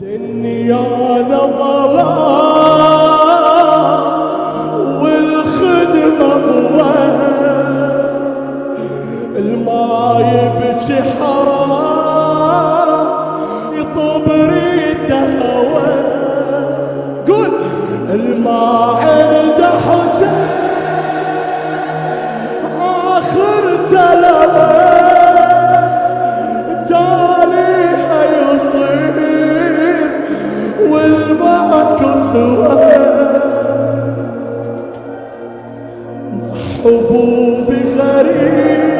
دنيا ظلام والخدمة ضوى الماء يبكي حرام يطوب ريته هوى قول الماء عند حسين آخر تلوى تاليها يصير والمعك سوى محبوب غريب.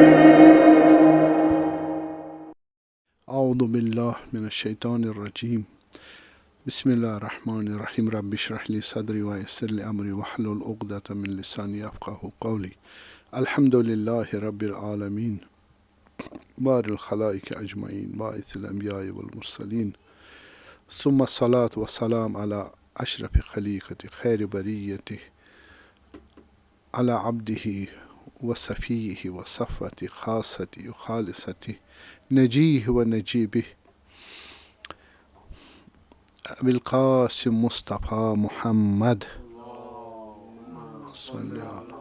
أعوذ بالله من الشيطان الرجيم. بسم الله الرحمن الرحيم. رب اشرح لي صدري ويسر لي أمري واحلل عقدة من لساني يفقهوا قولي. الحمد لله رب العالمين بار الخلائق أجمعين باعث الأنبياء والمرسلين ثم الصلاة والسلام على أشرف خليقة خير بريته على عبده وصفيه وصفوة خاصته وخالصته نجيه ونجيبه بالقاسم مصطفى محمد صلى على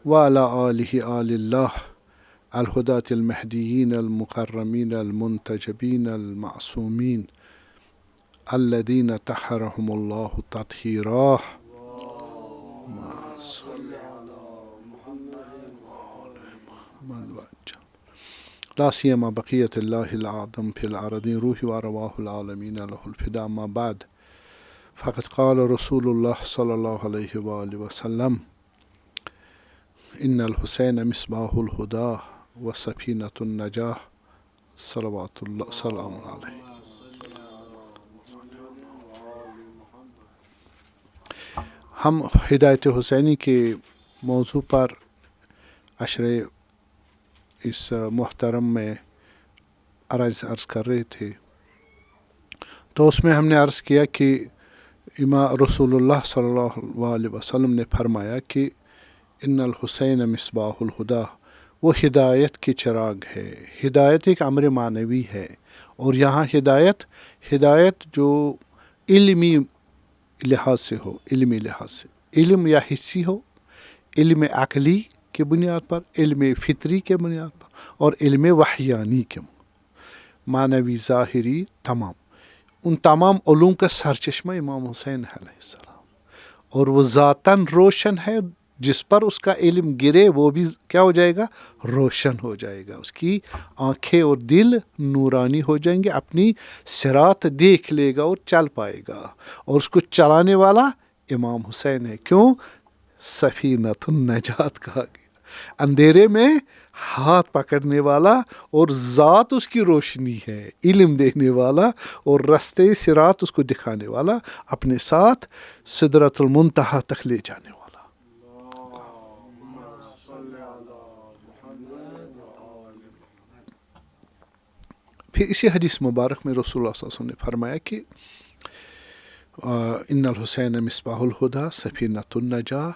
وعلى آله آل الله الهداة المهديين المكرمين المنتجبين المعصومين الذين طهرهم الله تطهيرا. لا سيما بقية الله الأعظم في الأرضين روح وأرواح العالمين له الفداء. ما بعد فقد قال رسول الله صلى الله عليه وآله وسلم إن الحسين مصباح الهدى وسفينة النجاة صلوات الله سلام عليه. ہم ہدایت حسینی کے موضوع پر عشر اس محترم میں عرض کر رہے تھے، تو اس میں ہم نے عرض کیا کہ امام رسول اللہ صلی اللہ علیہ وسلم نے فرمایا کہ ان الحسین مصباح الہدیٰ، وہ ہدایت کی چراغ ہے. ہدایت ایک امر معنوی ہے، اور یہاں ہدایت جو علمی لحاظ سے ہو، علمی لحاظ سے، علم یا حسی ہو، علم عقلی کے بنیاد پر، علم فطری کے بنیاد پر، اور علم وحیانی کے معنوی ظاہری، تمام ان تمام علوم کا سرچشمہ امام حسین علیہ السلام، اور وہ ذاتاً روشن ہے. جس پر اس کا علم گرے وہ بھی کیا ہو جائے گا؟ روشن ہو جائے گا. اس کی آنکھیں اور دل نورانی ہو جائیں گے، اپنی صراط دیکھ لے گا اور چل پائے گا. اور اس کو چلانے والا امام حسین ہے. کیوں؟ سفینۃ النجات کہا گیا. اندھیرے میں ہاتھ پکڑنے والا، اور ذات اس کی روشنی ہے، علم دینے والا، اور رستے صراط اس کو دکھانے والا، اپنے ساتھ سدرۃ المنتہا تک لے جانے والا. پھر اسی حدیث مبارک میں رسول اللہ صلی اللہ علیہ وسلم نے فرمایا کہ ان الحسین مصباح الہدیٰ سفینۃ النجاہ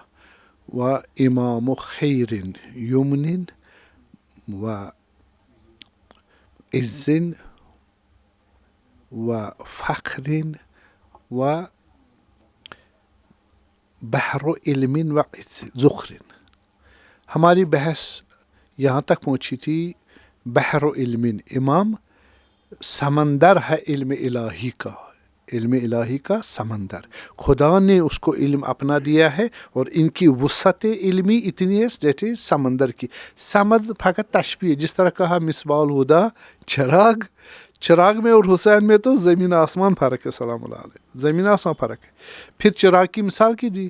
و امام خیر یمن و عز و فخر و بحر علم و عز ذخر. ہماری بحث یہاں تک پہنچی تھی بحر علم، امام سمندر ہے علم الہی کا، علم الہی کا سمندر. خدا نے اس کو علم اپنا دیا ہے، اور ان کی وسعت علمی اتنی ہے جیسے سمندر کی. سمندر فقط تشبیہ، جس طرح کہا مصباح الہدیٰ چراغ میں اور حسین میں تو زمین آسمان فرق ہے، سلام اللہ علیہ، زمین آسمان فرق ہے. پھر چراغ کی مثال کی دی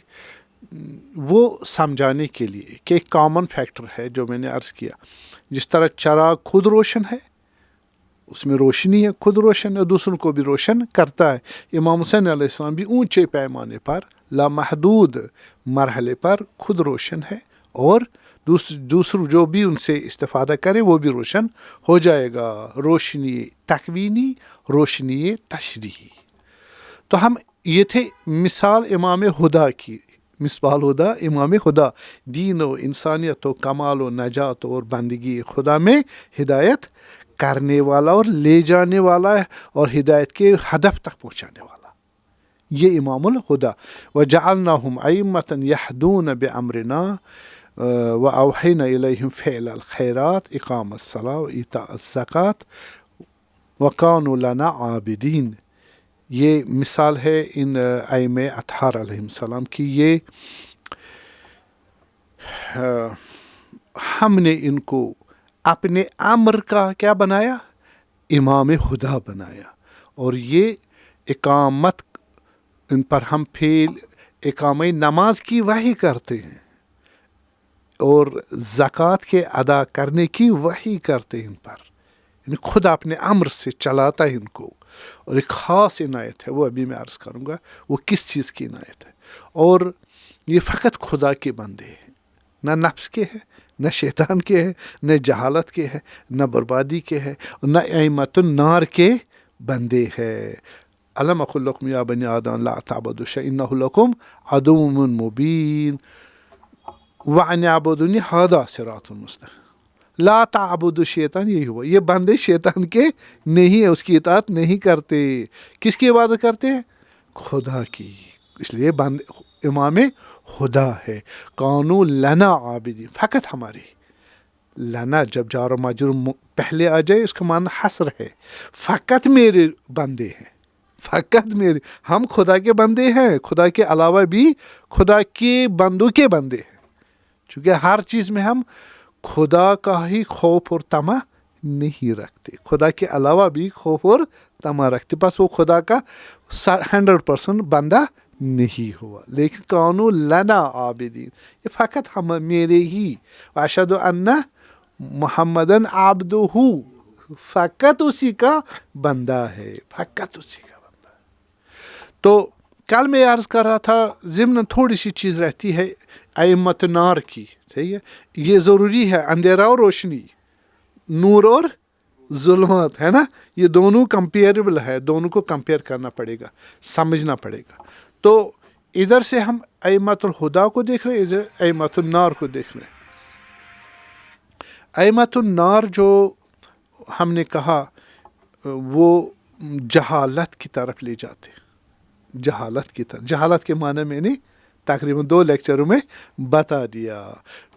وہ سمجھانے کے لیے کہ ایک کامن فیکٹر ہے جو میں نے عرض کیا. جس طرح چراغ خود روشن ہے، اس میں روشنی ہے، خود روشن ہے، دوسروں کو بھی روشن کرتا ہے. امام حسین علیہ السلام بھی اونچے پیمانے پر، لامحدود مرحلے پر خود روشن ہے، اور دوسروں جو بھی ان سے استفادہ کرے وہ بھی روشن ہو جائے گا. روشنی تکوینی، روشنی تشریحی. تو ہم یہ تھے مثال امام خدا کی، مصباح الہدیٰ امام خدا، دین و انسانیت و کمال و نجات اور بندگی خدا میں ہدایت کرنے والا اور لے جانے والا ہے اور ہدایت کے ہدف تک پہنچانے والا. یہ امام الہدا. وجعلناہم ائمۃ یہدون بامرنا واوحینا الیہم فعل الخیرات اقام الصلاۃ وایتاء الزکوٰۃ وکانوا لنا عابدین. یہ مثال ہے ان ائمہ اطہار علیہ السلام کی. یہ ہم نے ان کو اپنے امر کا کیا بنایا؟ امام ہدا بنایا. اور یہ اقامت ان پر ہم فعل اقامہ نماز کی وحی کرتے ہیں اور زکوٰۃ کے ادا کرنے کی وحی کرتے ہیں ان پر. یعنی خدا اپنے امر سے چلاتا ہے ان کو. اور ایک خاص عنایت ہے، وہ ابھی میں عرض کروں گا وہ کس چیز کی عنایت ہے. اور یہ فقط خدا کے بندے ہیں، نہ نفس کے ہیں، نہ شیطان کے ہیں، نہ جہالت کے ہیں، نہ بربادی کے ہیں، نہ ائمۃ النار کے بندے ہیں. الم اقل لکم یا بنی آدم لا تعبدوا شیئا انہ لکم عدو مبین وان اعبدونی ھذا صراط مستقیم. لا تعبدوا شیطان، یہی ہوا. یہ بندے شیطان کے نہیں ہے، اس کی اطاعت نہیں کرتے. کس کی عبادت کرتے ہیں؟ خدا کی. اس لیے بندے امام خدا ہے. کانوا لنا عابدین، فقط ہماری. لنا جب جار و مجرور پہلے آ جائے اس کا معنی حصر ہے. فقط میرے بندے ہیں، فقط میرے. ہم خدا کے بندے ہیں، خدا کے علاوہ بھی خدا کے بندوں کے بندے ہیں. چونکہ ہر چیز میں ہم خدا کا ہی خوف اور طمع نہیں رکھتے، خدا کے علاوہ بھی خوف اور طمع رکھتے. بس وہ خدا کا 100% بندہ نہیں ہوا. لیکن کانوا لنا عابدین، یہ فقط ہم میرے ہی. اشہد ان محمدن عبدہ، فقط اسی کا بندہ ہے، فقط اسی کا بندہ. تو کل میں عرض کر رہا تھا ضمن تھوڑی سی چیز رہتی ہے ائمۃ النار کی. صحیح ہے، یہ ضروری ہے. اندھیرا اور روشنی، نور اور ظلمات، ہے نا، یہ دونوں کمپیریبل ہے، دونوں کو کمپیئر کرنا پڑے گا، سمجھنا پڑے گا. تو ادھر سے ہم ائمۃ الہدا کو دیکھ رہے ہیں، ادھر ائمۃ النار کو دیکھ رہے ہیں. ائمۃ النار جو ہم نے کہا وہ جہالت کی طرف لے جاتے. جہالت کی طرف، جہالت کے معنی میں نے تقریباً 2 لیکچروں میں بتا دیا.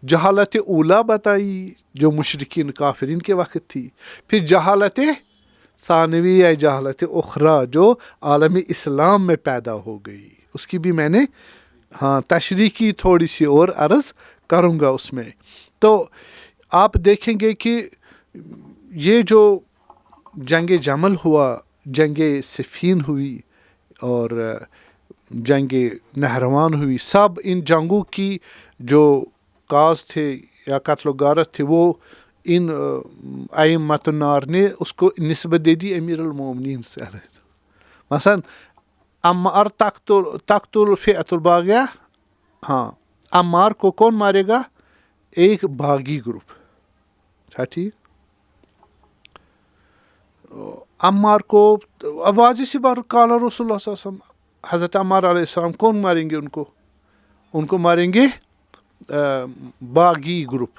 جہالت اولا بتائی جو مشرکین کافرین کے وقت تھی. پھر جہالت ثانوی یا جہالت اخری جو عالم اسلام میں پیدا ہو گئی، اس کی بھی میں نے تشریح کی، تھوڑی سی اور عرض کروں گا اس میں. تو آپ دیکھیں گے کہ یہ جو جنگ جمل ہوا، جنگ صفین ہوئی اور جنگ نہروان ہوئی، سب ان جنگوں کی جو کاز تھے یا قتل و غارت تھے وہ ان ائمۃ النار نے اس کو نسبت دے دی امیر المومنین سے. مثلا عمار تقتل فئۃ الباغیہ، ہاں عمار کو کون مارے گا؟ ایک باغی گروپ. ٹھیک، عمار کو اب واضح سی بات، قال رسول اللہ صلی اللہ علیہ وسلم، حضرت عمار علیہ السلام کون ماریں گے ان کو ماریں گے باغی گروپ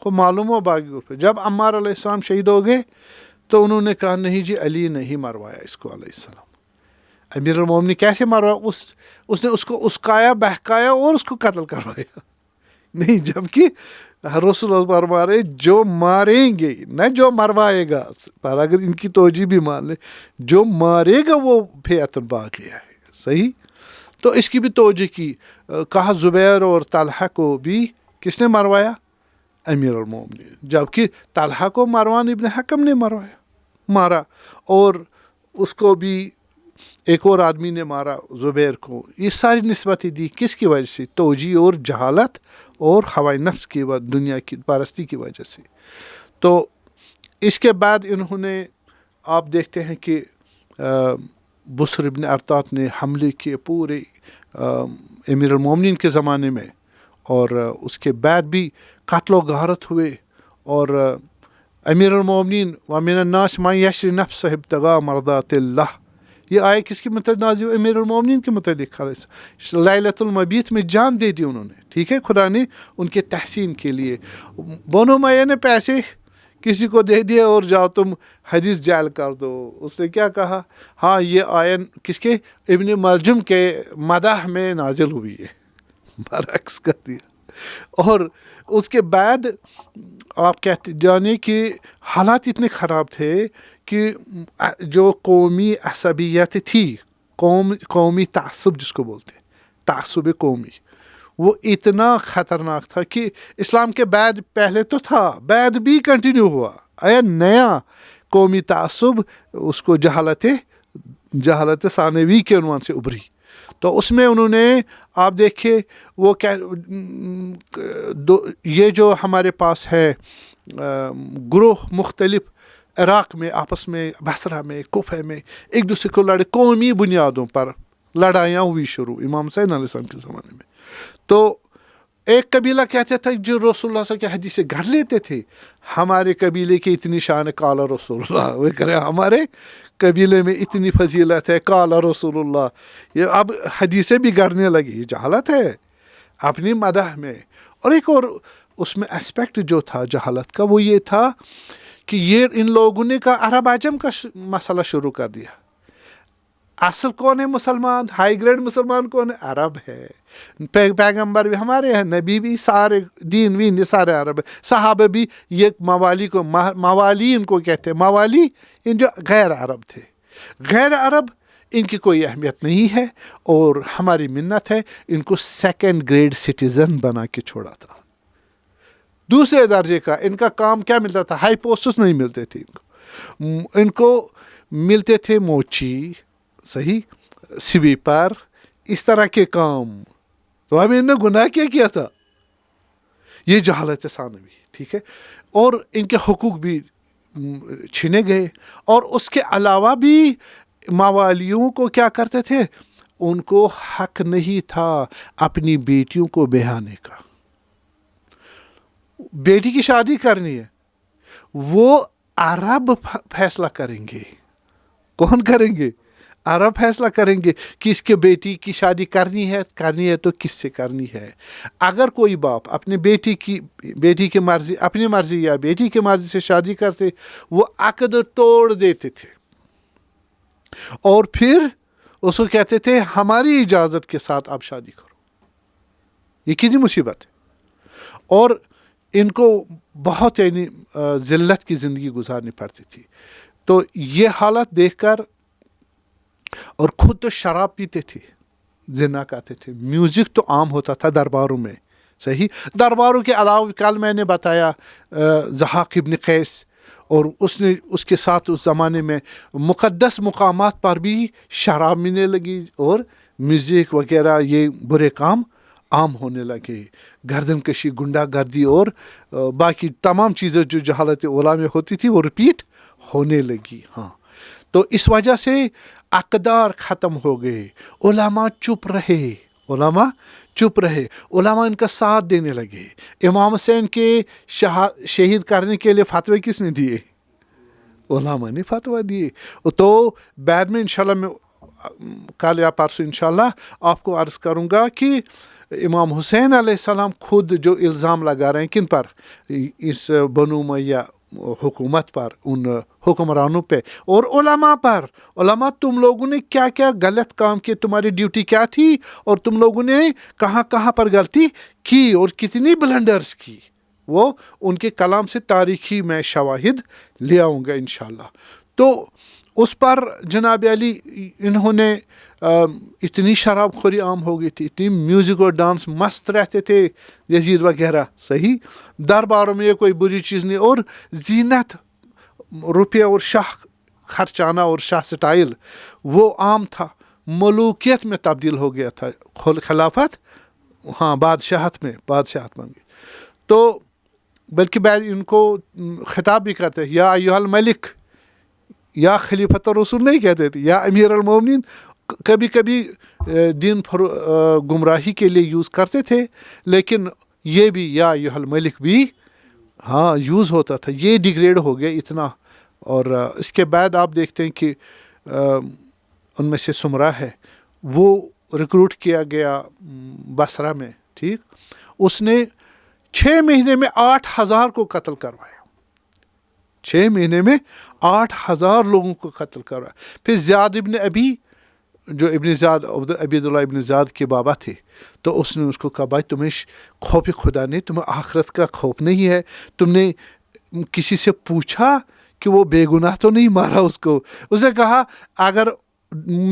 کو معلوم ہو باغی گروپ. جب عمار علیہ السلام شہید ہو گئے تو انہوں نے کہا نہیں جی علی نہیں مروایا اس کو علیہ السلام. امیر المومنین کیسے مروایا؟ اس نے اس کو اسکایا، بہکایا اور اس کو قتل کروایا. نہیں، جبکہ رسول اللہ فرما رہے جو ماریں گے نہ جو مروائے گا. پر اگر ان کی توجہ بھی مان لیں، جو مارے گا وہ فئۃ الباغیہ ہے. صحیح، تو اس کی بھی توجہ کی. کہا زبیر اور طلحہ کو بھی کس نے مروایا؟ امیر المومنین. جبکہ طلحہ کو مروان ابن حکم نے مارا، اور اس کو بھی ایک اور آدمی نے مارا زبیر کو. یہ ساری نسبتیں دی کس کی وجہ سے؟ توجی اور جہالت اور ہوائے نفس کی دنیا کی پرستی کی وجہ سے. تو اس کے بعد انہوں نے، آپ دیکھتے ہیں کہ بصر ابن ارطات نے حملے کیے پورے امیر المومنین کے زمانے میں، اور اس کے بعد بھی قتل و غارت ہوئے. اور امیر المومنین ومن الناس من یشری نفسہ ابتغاء مرضات اللہ، یہ آئے کس کے متعلق نازل؟ امیر المومنین کے متعلق. لیلۃ المبیت میں جان دے دی انہوں نے. ٹھیک ہے، خدا نے ان کے تحسین کے لیے. بنو امیہ نے پیسے کسی کو دے دیا اور جاؤ تم حدیث جعل کر دو. اس نے کیا کہا؟ ہاں یہ آیت کس کے؟ ابن ملجم کے مدح میں نازل ہوئی ہے. برعکس کر دیا. اور اس کے بعد آپ کہتے جانے کہ حالات اتنے خراب تھے کہ جو قومی عصبیت تھی، قومی تعصب جس کو بولتے ہیں، تعصب قومی، وہ اتنا خطرناک تھا کہ اسلام کے بعد پہلے تو تھا، بعد بھی کنٹینیو ہوا. نیا قومی تعصب، اس کو جہالت ثانوی کے عنوان سے ابھری. تو اس میں انہوں نے آپ دیکھیں وہ یہ جو ہمارے پاس ہے گروہ مختلف عراق میں آپس میں، بصرہ میں، کوفہ میں ایک دوسرے کو لڑے، قومی بنیادوں پر لڑائیاں ہوئی شروع امام حسین علیہ السلام کے زمانے میں. تو ایک قبیلہ کہتے تھا جو رسول اللہ صلی اللہ علیہ وسلم کی حدیث سے گھڑ لیتے تھے، ہمارے قبیلے کی اتنی شان ہے قال رسول اللہ، وہ کرے ہمارے قبیلے میں اتنی فضیلت ہے قال رسول اللہ. یہ اب حدیثیں بھی گڑھنے لگی، یہ جہالت ہے اپنی مدح میں. اور ایک اور اس میں اسپیکٹ جو تھا جہالت کا، وہ یہ تھا کہ یہ ان لوگوں نے کا عرب عجم کا مسئلہ شروع کر دیا. اصل کون ہے مسلمان؟ ہائی گریڈ مسلمان کون ہے؟ عرب ہے. پیغمبر بھی ہمارے ہیں، نبی بھی، سارے دین وین یہ سارے عرب ہے. صحابہ بھی یہ موالی کو، موالی ان کو کہتے ہیں، موالی ان جو غیر عرب تھے. غیر عرب ان کی کوئی اہمیت نہیں ہے، اور ہماری منت ہے ان کو سیکنڈ گریڈ سٹیزن بنا کے چھوڑا تھا. دوسرے درجے کا ان کا کام کیا ملتا تھا؟ ہائی پوسٹس نہیں ملتے تھے ان کو ملتے تھے موچی، صحیح، سویپر، اس طرح کے کام. تو ہمیں انہوں نے گناہ کیا تھا؟ یہ جہالت ثانوی، ٹھیک ہے. اور ان کے حقوق بھی چھینے گئے. اور اس کے علاوہ بھی موالیوں کو کیا کرتے تھے؟ ان کو حق نہیں تھا اپنی بیٹیوں کو بیاہنے کا. بیٹی کی شادی کرنی ہے، وہ عرب فیصلہ کریں گے. کون کریں گے؟ عرب فیصلہ کریں گے کہ اس کے بیٹی کی شادی کرنی ہے تو کس سے کرنی ہے. اگر کوئی باپ اپنے بیٹی کی مرضی، اپنی مرضی یا بیٹی کی مرضی سے شادی کرتے، وہ عقد توڑ دیتے تھے اور پھر اس کو کہتے تھے ہماری اجازت کے ساتھ آپ شادی کرو. یہ کتنی مصیبت ہے. اور ان کو بہت ذلت کی زندگی گزارنی پڑتی تھی. تو یہ حالت دیکھ کر، اور خود تو شراب پیتے تھے، زنا کرتے تھے. میوزک تو عام ہوتا تھا درباروں میں، صحیح. درباروں کے علاوہ کل میں نے بتایا ضحاک ابن قیس، اور اس کے ساتھ اس زمانے میں مقدس مقامات پر بھی شراب ملنے لگی اور میوزک وغیرہ، یہ برے کام عام ہونے لگے. گردن کشی، گنڈا گردی اور باقی تمام چیزیں جو جہالت اولا میں ہوتی تھی وہ ریپیٹ ہونے لگی. ہاں، تو اس وجہ سے اقدار ختم ہو گئے. علماء چپ رہے، علماء ان کا ساتھ دینے لگے. امام حسین کے شہید کرنے کے لیے فتوے کس نے دیے؟ علماء نے فتویٰ دیے. تو بعد میں انشاءاللہ میں کل یا پرسوں انشاءاللہ آپ کو عرض کروں گا کہ امام حسین علیہ السلام خود جو الزام لگا رہے ہیں کن پر؟ اس بنو امیہ حکومت پر، ان حکمرانوں پہ اور علماء پر. علماء تم لوگوں نے کیا کیا غلط کام کیے، تمہاری ڈیوٹی کیا تھی، اور تم لوگوں نے کہاں کہاں پر غلطی کی اور کتنی بلنڈرز کی، وہ ان کے کلام سے تاریخی میں شواہد لے آؤں گا انشاءاللہ. تو اس پر جناب علی انہوں نے اتنی شراب خوری عام ہو گئی تھی، اتنی میوزک اور ڈانس مست رہتے تھے یزید وغیرہ، صحیح. درباروں میں یہ کوئی بری چیز نہیں. اور زینت، روپیہ اور شاہ خرچانہ اور شاہ سٹائل وہ عام تھا. ملوکیت میں تبدیل ہو گیا تھا، خلافت، ہاں، بادشاہت بن گئی. تو بلکہ بعد ان کو خطاب بھی کرتے ہیں، یا ایھا الملک، یا خلیفۃ الرسول نہیں کہتے تھے، یا امیر المومنین. کبھی کبھی دین گمراہی کے لیے یوز کرتے تھے، لیکن یہ بھی یا ایھا الملک بھی ہاں یوز ہوتا تھا. یہ ڈیگریڈ ہو گیا اتنا. اور اس کے بعد آپ دیکھتے ہیں کہ ان میں سے سمرہ ہے، وہ ریکروٹ کیا گیا بصرہ میں، ٹھیک. اس نے 6 مہینے میں 8,000 کو قتل کروایا. 6 مہینے میں 8,000 لوگوں کو قتل کر رہا ہے. پھر زیاد ابن ابی جو ابن زیاد عبید اللہ ابن زیاد کے بابا تھے, تو اس نے اس کو کہا بھائی تمہیں خوف خدا نہیں, تمہیں آخرت کا خوف نہیں ہے, تم نے کسی سے پوچھا کہ وہ بے گناہ تو نہیں مارا اس کو؟ اس نے کہا اگر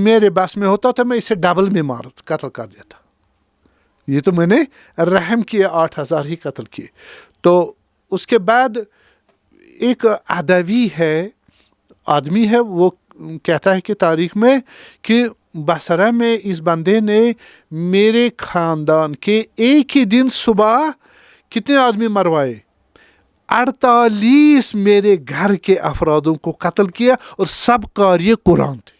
میرے بس میں ہوتا تو میں اسے ڈبل میں قتل کر دیتا, یہ تو میں نے رحم کیا, 8,000 ہی قتل کیے. تو اس کے بعد ایک ادوی ہے, آدمی ہے, وہ کہتا ہے کہ تاریخ میں کہ بصرہ میں اس بندے نے میرے خاندان کے ایک ہی دن صبح کتنے آدمی مروائے؟ 48 میرے گھر کے افرادوں کو قتل کیا, اور سب قاری قرآن تھے.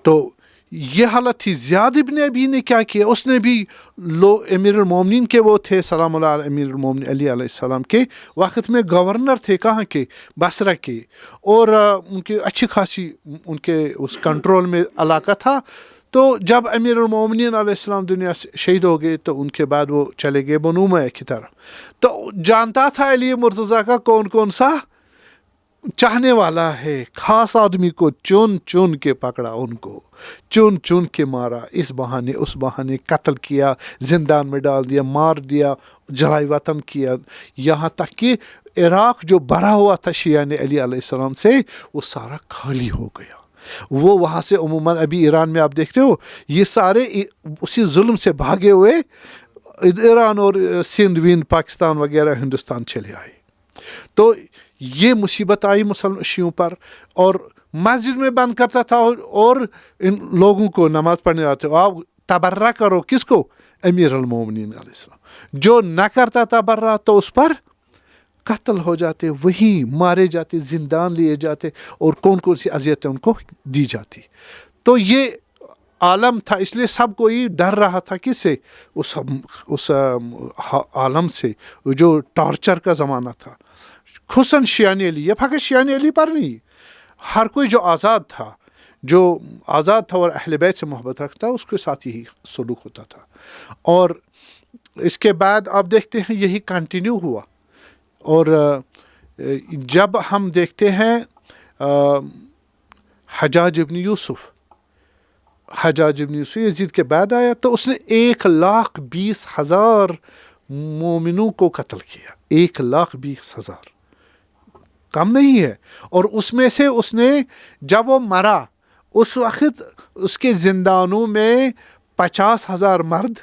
تو یہ حالت تھی. زیاد ابن ابی نے کیا کیا؟ اس نے بھی امیر المومنین کے وہ تھے سلام اللہ علیہ, امیر المومنین علی علیہ السلام کے وقت میں گورنر تھے, کہاں کے؟ بصرہ کے, اور ان کی اچھی خاصی ان کے اس کنٹرول میں علاقہ تھا. تو جب امیر المومنین علیہ السلام دنیا سے شہید ہو گئے تو ان کے بعد وہ چلے گئے بنو امیہ کی طرف. تو جانتا تھا علی مرتضیٰ کا کون کون سا چاہنے والا ہے, خاص آدمی کو چن چن کے پکڑا, ان کو چن چن کے مارا, اس بہانے اس بہانے قتل کیا, زندان میں ڈال دیا, مار دیا, جلائے وطن کیا, یہاں تک کہ عراق جو بھرا ہوا تھا شیعہ علی علیہ السلام سے وہ سارا خالی ہو گیا. وہ وہاں سے عموماً ابھی ایران میں آپ دیکھتے ہو یہ سارے اسی ظلم سے بھاگے ہوئے ایران اور سندھ وند پاکستان وغیرہ ہندوستان چلے آئے. تو یہ مصیبت آئی مسلم شیعوں پر, اور مسجد میں بند کرتا تھا, اور ان لوگوں کو نماز پڑھنے آتے آپ تبرہ کرو, کس کو؟ امیر المومنین علیہ السلام. جو نہ کرتا تبرہ تو اس پر قتل ہو جاتے, وہی مارے جاتے, زندان لیے جاتے, اور کون کون سی اذیتیں ان کو دی جاتی. تو یہ عالم تھا, اس لیے سب کوئی ڈر رہا تھا کس سے؟ اس عالم سے جو ٹارچر کا زمانہ تھا. خصوصاً شیعہ علی, یہ فقط شیعہ علی پر نہیں, ہر کوئی جو آزاد تھا اور اہل بیت سے محبت رکھتا اس کے ساتھ یہی سلوک ہوتا تھا. اور اس کے بعد آپ دیکھتے ہیں یہی کنٹینیو ہوا. اور جب ہم دیکھتے ہیں حجاج ابن یوسف یزید کے بعد آیا, تو اس نے 1,20,000 مومنوں کو قتل کیا. 1,20,000 کم نہیں ہے. اور اس میں سے اس نے جب وہ مرا اس وقت اس کے زندانوں میں 50,000 مرد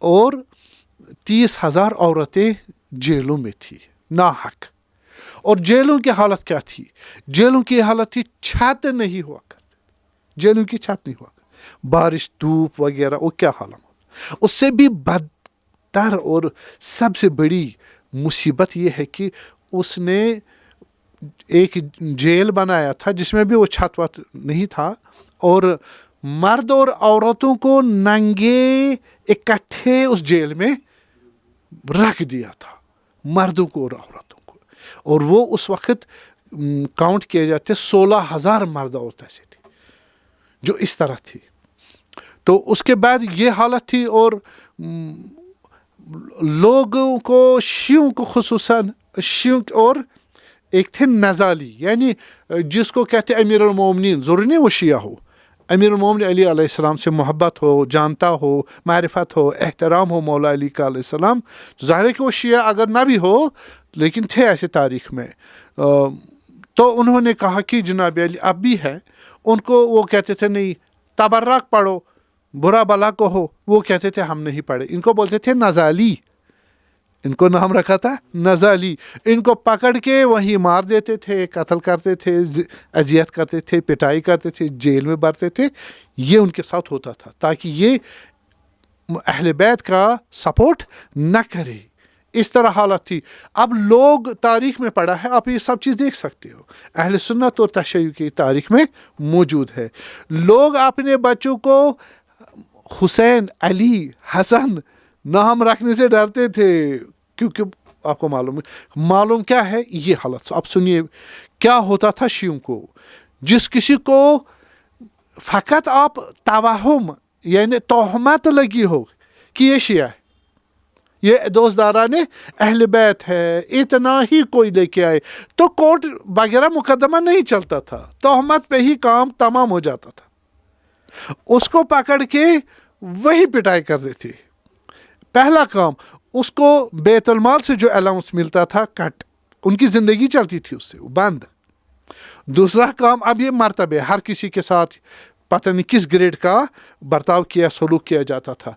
اور 30,000 عورتیں جیلوں میں تھی ناحق. اور جیلوں کی حالت کیا تھی؟ جیلوں کی حالت تھی چھت نہیں ہوا کرتے, جیلوں کی چھت نہیں ہوا کرتے, بارش دھوپ وغیرہ, وہ کیا حالت. اس سے بھی بدتر اور سب سے بڑی مصیبت یہ ہے کہ اس نے ایک جیل بنایا تھا جس میں بھی وہ چھت وت نہیں تھا, اور مرد اور عورتوں کو ننگے اکٹھے اس جیل میں رکھ دیا تھا, مردوں کو اور عورتوں کو. اور وہ اس وقت کاؤنٹ کیے جاتے 16,000 مرد عورت ایسے تھے جو اس طرح تھی. تو اس کے بعد یہ حالت تھی. اور لوگوں کو شیعوں کو خصوصاً شیعوں اور ایک تھے نزالی, یعنی جس کو کہتے امیر المومنین, ضروری نہیں وہ شیعہ ہو, امیر المومنین علی علیہ السلام سے محبت ہو, جانتا ہو, معرفت ہو, احترام ہو مولا علی کا علیہ السلام. ظاہر ہے کہ وہ شیعہ اگر نہ بھی ہو لیکن تھے ایسے تاریخ میں. تو انہوں نے کہا کہ جناب علی اب بھی ہے, ان کو وہ کہتے تھے نہیں تبرک پڑھو, برا بلا کو ہو, وہ کہتے تھے ہم نہیں پڑھے. ان کو بولتے تھے نزالی, ان کو نام رکھا تھا نزالی. ان کو پکڑ کے وہیں مار دیتے تھے, قتل کرتے تھے, اذیت کرتے تھے, پٹائی کرتے تھے, جیل میں بھرتے تھے. یہ ان کے ساتھ ہوتا تھا تاکہ یہ اہل بیت کا سپورٹ نہ کرے. اس طرح حالت تھی. اب لوگ تاریخ میں پڑھا ہے, آپ یہ سب چیز دیکھ سکتے ہو, اہل سنت اور تشیع کی تاریخ میں موجود ہے. لوگ اپنے بچوں کو حسین, علی, حسن نام رکھنے سے ڈرتے تھے, کیونکہ آپ کو معلوم کیا ہے یہ حالت. اب سنیے کیا ہوتا تھا شیعوں کو. جس کسی کو فقط آپ توہم یعنی تہمت لگی ہو کہ یہ شیعہ ہے, یہ دوستداران اہل بیت ہے، اتنا ہی کوئی لے کے آئے تو کورٹ وغیرہ مقدمہ نہیں چلتا تھا، تہمت پہ ہی کام تمام ہو جاتا تھا. اس کو پکڑ کے وہی پٹائی کر دیتے. پہلا کام، اس کو بیت المال سے جو الاؤنس ملتا تھا کٹ، ان کی زندگی چلتی تھی اس سے، بند. دوسرا کام، اب یہ مرتبہ ہر کسی کے ساتھ پتہ نہیں کس گریڈ کا برتاؤ کیا، سلوک کیا جاتا تھا.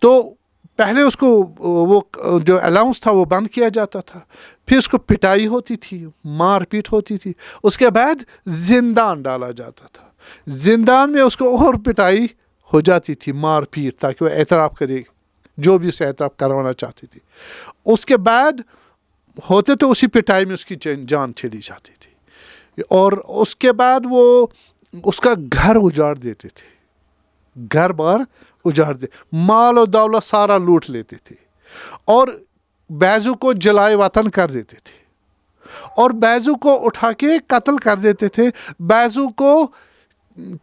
تو پہلے اس کو وہ جو الاؤنس تھا وہ بند کیا جاتا تھا، پھر اس کو پٹائی ہوتی تھی، مار پیٹ ہوتی تھی، اس کے بعد زندان ڈالا جاتا تھا. زندان میں اس کو اور پٹائی ہو جاتی تھی، مار پیٹ، تاکہ وہ اعتراف کرے جو بھی اسے اعتراف کروانا چاہتی تھی. اس کے بعد ہوتے تو اسی پٹائی میں اس کی جان چلی جاتی تھی. اور اس کے بعد وہ اس کا گھر اجاڑ دیتے تھے، گھر بار اجاڑ دے، مال و دولت سارا لوٹ لیتے تھے، اور بعضوں کو جلائے وطن کر دیتے تھے، اور بعضوں کو اٹھا کے قتل کر دیتے تھے، بعضوں کو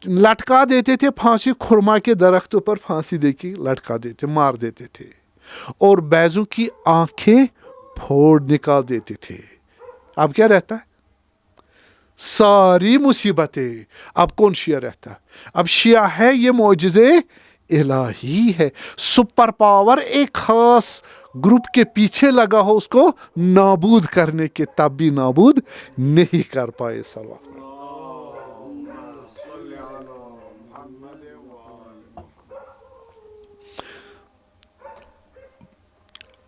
لٹکا دیتے تھے، پھانسی خرما کے درختوں پر پھانسی دے کے لٹکا دیتے، مار دیتے تھے، اور بعضوں کی آنکھیں پھوڑ نکال دیتے تھے. اب کیا رہتا ہے؟ ساری مصیبتیں. اب کون شیعہ رہتا ہے؟ اب شیعہ ہے یہ معجزے الہی ہے. سپر پاور ایک خاص گروپ کے پیچھے لگا ہو اس کو نابود کرنے کے، تب بھی نابود نہیں کر پائے. صلوات.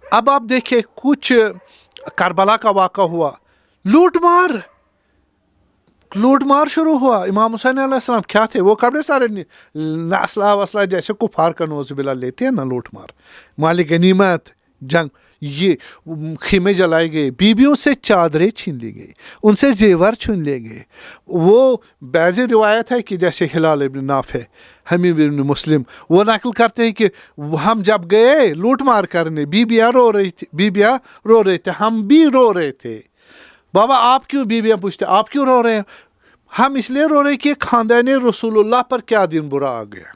اب آپ دیکھیں کچھ کربلا کا واقعہ ہوا، لوٹ مار شروع ہوا. امام حسین علیہ السلام کیا تھے؟ وہ کپڑے سارے اسلحہ وسلح جیسے کفار کا نعوذ باللہ لیتے ہیں نا، لوٹ مار، مال غنیمت، جنگ، یہ خیمے جلائے گئے، بیویوں سے چادریں چھین لی گئی، ان سے زیور چھین لے گئے. وہ بعض روایت ہے کہ جیسے ہلال ابن نافع، حمیم ابن مسلم، وہ نقل کرتے ہیں کہ ہم جب گئے لوٹ مار کرنے، بیویاں رو رہے تھے، ہم بھی رو رہے تھے. بابا آپ کیوں؟ بیویاں پوچھتے آپ کیوں رو رہے ہیں؟ ہم اس لیے رو رہے کہ خاندان رسول اللہ پر کیا دن برا آ گیا.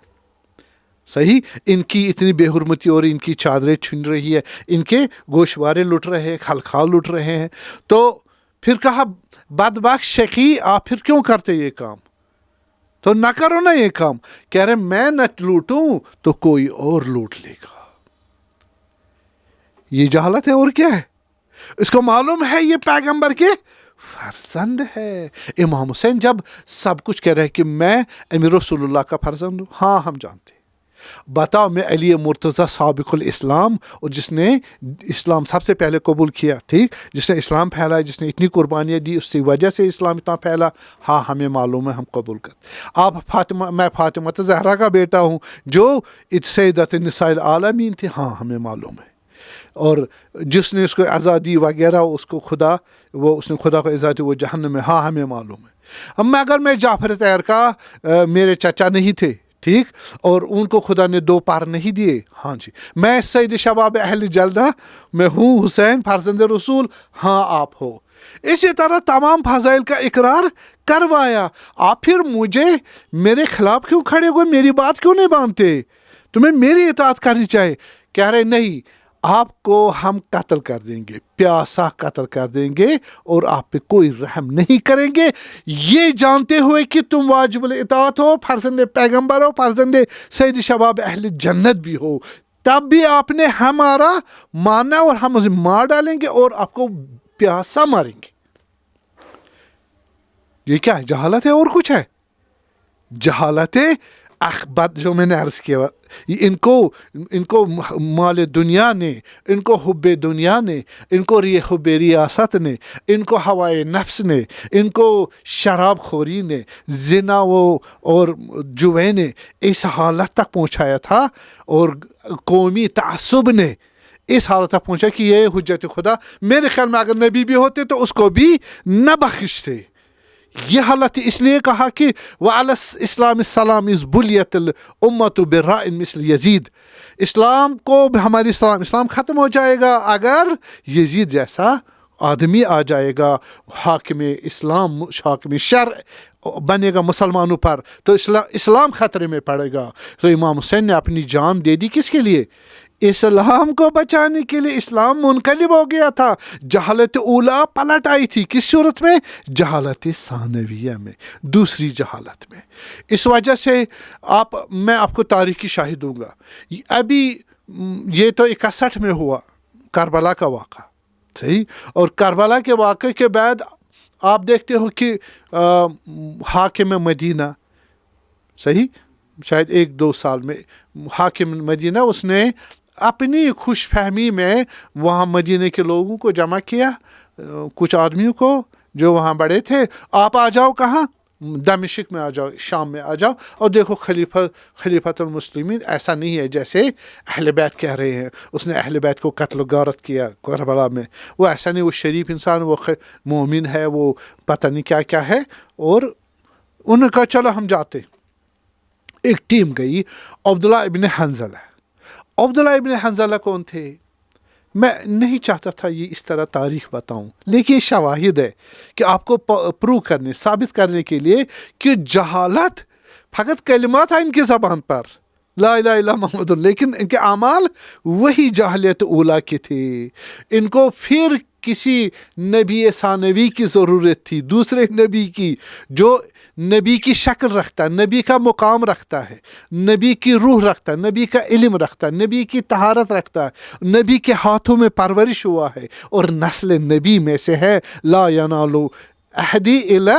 صحیح، ان کی اتنی بے حرمتی اور ان کی چادریں چھن رہی ہے، ان کے گوشوارے لٹ رہے ہیں، خلخال لٹ رہے ہیں. تو پھر کہا بدبخت شقی، آپ پھر کیوں کرتے یہ کام؟ تو نہ کرو نا یہ کام. کہہ رہے میں نہ لوٹوں تو کوئی اور لوٹ لے گا. یہ جہالت ہے اور کیا ہے؟ اس کو معلوم ہے یہ پیغمبر کے فرزند ہے. امام حسین جب سب کچھ کہہ رہے کہ میں امیر رسول اللہ کا فرزند ہوں، ہاں ہم جانتے. بتاؤ، میں علی مرتضیٰ سابق الاسلام، اور جس نے اسلام سب سے پہلے قبول کیا، ٹھیک، جس نے اسلام پھیلایا، جس نے اتنی قربانیاں دی، اس کی وجہ سے اسلام اتنا پھیلا، ہاں ہمیں معلوم ہے، ہم قبول کرتے. آپ میں فاطمہ زہرا کا بیٹا ہوں جو سیدۃ النساء العالمین تھے، ہاں ہمیں معلوم ہے. اور جس نے اس کو آزادی وغیرہ، اس نے خدا کو آزادی وہ جہنم میں، ہاں ہمیں معلوم ہے. مگر میں جعفر طاہر کا میرے چچا نہیں تھے، ٹھیک، اور ان کو خدا نے 2 پار نہیں دیے، ہاں جی. میں سید شباب اہل جلدہ میں ہوں، حسین فرزند رسول، ہاں آپ ہو. اسی طرح تمام فضائل کا اقرار کروایا. آپ پھر مجھے میرے خلاف کیوں کھڑے ہوئے؟ میری بات کیوں نہیں مانتے؟ تمہیں میری اطاعت کرنی چاہیے. کہہ رہے نہیں، آپ کو ہم قتل کر دیں گے، پیاسا قتل کر دیں گے، اور آپ پہ کوئی رحم نہیں کریں گے، یہ جانتے ہوئے کہ تم واجب الاطاعت ہو، فرزند پیغمبر ہو، فرزند سید شباب اہل جنت بھی ہو. تب بھی آپ نے ہمارا ماننا، اور ہم اسے مار ڈالیں گے اور آپ کو پیاسا ماریں گے. یہ کیا ہے؟ جہالت ہے اور کچھ ہے؟ جہالت ہے اخبت، جو میں نے عرض کیا. ان کو مال دنیا نے، ان کو حب دنیا نے، ان کو حب ریاست نے، ان کو ہوائے نفس نے، ان کو شراب خوری نے، زنا اور جوے نے اس حالت تک پہنچایا تھا، اور قومی تعصب نے اس حالت تک پہنچا کہ یہ حجت خدا، میرے خیال میں اگر نبی بھی ہوتے تو اس کو بھی نہ بخشتے. یہ حالت اس لیے کہا کہ وَعَلَى الْإِسْلَامِ السَّلَامِ اِذْ بُلِيَتِ الْأُمَّةُ بِالرَّاءٍ مِثْلِ یزید. اسلام کو ہماری اسلام ختم ہو جائے گا اگر یزید جیسا آدمی آ جائے گا، حاکم اسلام، حاکم شرع بنے گا مسلمانوں پر، تو اسلام خطرے میں پڑے گا. تو امام حسین نے اپنی جان دے دی کس کے لیے؟ اسلام کو بچانے کے لیے اسلام منقلب ہو گیا تھا. جہالت اولا پلٹ آئی تھی. کس صورت میں؟ جہالت ثانویہ میں، دوسری جہالت میں. اس وجہ سے میں آپ کو تاریخی شاہد دوں گا. ابھی یہ تو 61 میں ہوا کربلا کا واقعہ، صحیح. اور کربلا کے واقعے کے بعد آپ دیکھتے ہو کہ حاکم مدینہ، صحیح، شاید 1-2 سال میں حاکم مدینہ اس نے اپنی خوش فہمی میں وہاں مدینہ کے لوگوں کو جمع کیا، کچھ آدمیوں کو جو وہاں بڑے تھے. آپ آ جاؤ کہاں؟ دمشق میں آ جاؤ، شام میں آ جاؤ، اور دیکھو خلیفۃ المسلمین ایسا نہیں ہے جیسے اہل بیت کہہ رہے ہیں. اس نے اہل بیت کو قتل و غارت کیا کربلا میں. وہ ایسا نہیں، وہ شریف انسان، وہ مومن ہے، وہ پتہ نہیں کیا کیا ہے. اور انہوں نے کہا چلو ہم جاتے. ایک ٹیم گئی. عبداللہ ابن حنظلہ. عبداللہ ابن حنظلہ کون تھے؟ میں نہیں چاہتا تھا یہ اس طرح تاریخ بتاؤں، لیکن یہ شواہد ہے کہ آپ کو پروو کرنے، ثابت کرنے کے لیے کہ جہالت فقط کلمات ہیں ان کی زبان پر، لا الہ الا محمد، لیکن ان کے اعمال وہی جاہلیت اولا کے تھے. ان کو پھر کسی نبی ثانوی کی ضرورت تھی، دوسرے نبی کی، جو نبی کی شکل رکھتا ہے، نبی کا مقام رکھتا ہے، نبی کی روح رکھتا ہے، نبی کا علم رکھتا ہے، نبی کی طہارت رکھتا ہے، نبی کے ہاتھوں میں پرورش ہوا ہے اور نسل نبی میں سے ہے. لا ینال احدی الا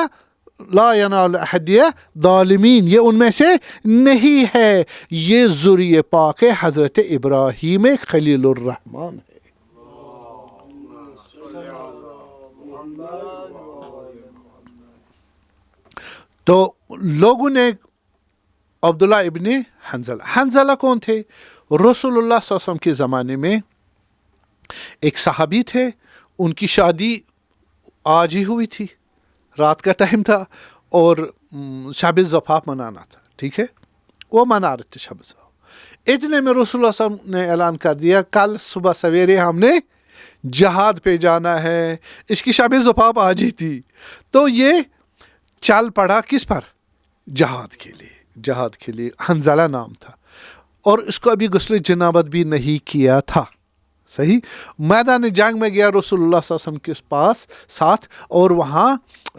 لا ینال احدی ظالمین، یہ ان میں سے نہیں ہے. یہ ذریہ پاک حضرت ابراہیم خلیل الرحمن ہے. تو لوگوں نے عبداللہ ابن حنظلہ کون تھے؟ رسول اللہ صلی اللہ علیہ وسلم کے زمانے میں ایک صحابی تھے. ان کی شادی آج ہی ہوئی تھی، رات کا ٹائم تھا اور شب زفاف منانا تھا، ٹھیک ہے. وہ منا رہے تھے شب زفاف. اتنے میں رسول اللہ صلی اللہ علیہ وسلم نے اعلان کر دیا کل صبح سویرے ہم نے جہاد پہ جانا ہے. اس کی شب زفاف آج ہی تھی. تو یہ چل پڑا کس پر؟ جہاد کے لیے. جہاد کے لیے حنظلہ نام تھا، اور اس کو ابھی غسل جنابت بھی نہیں کیا تھا، صحیح. میدان جنگ میں گیا رسول اللہ صلی اللہ علیہ وسلم کے پاس ساتھ، اور وہاں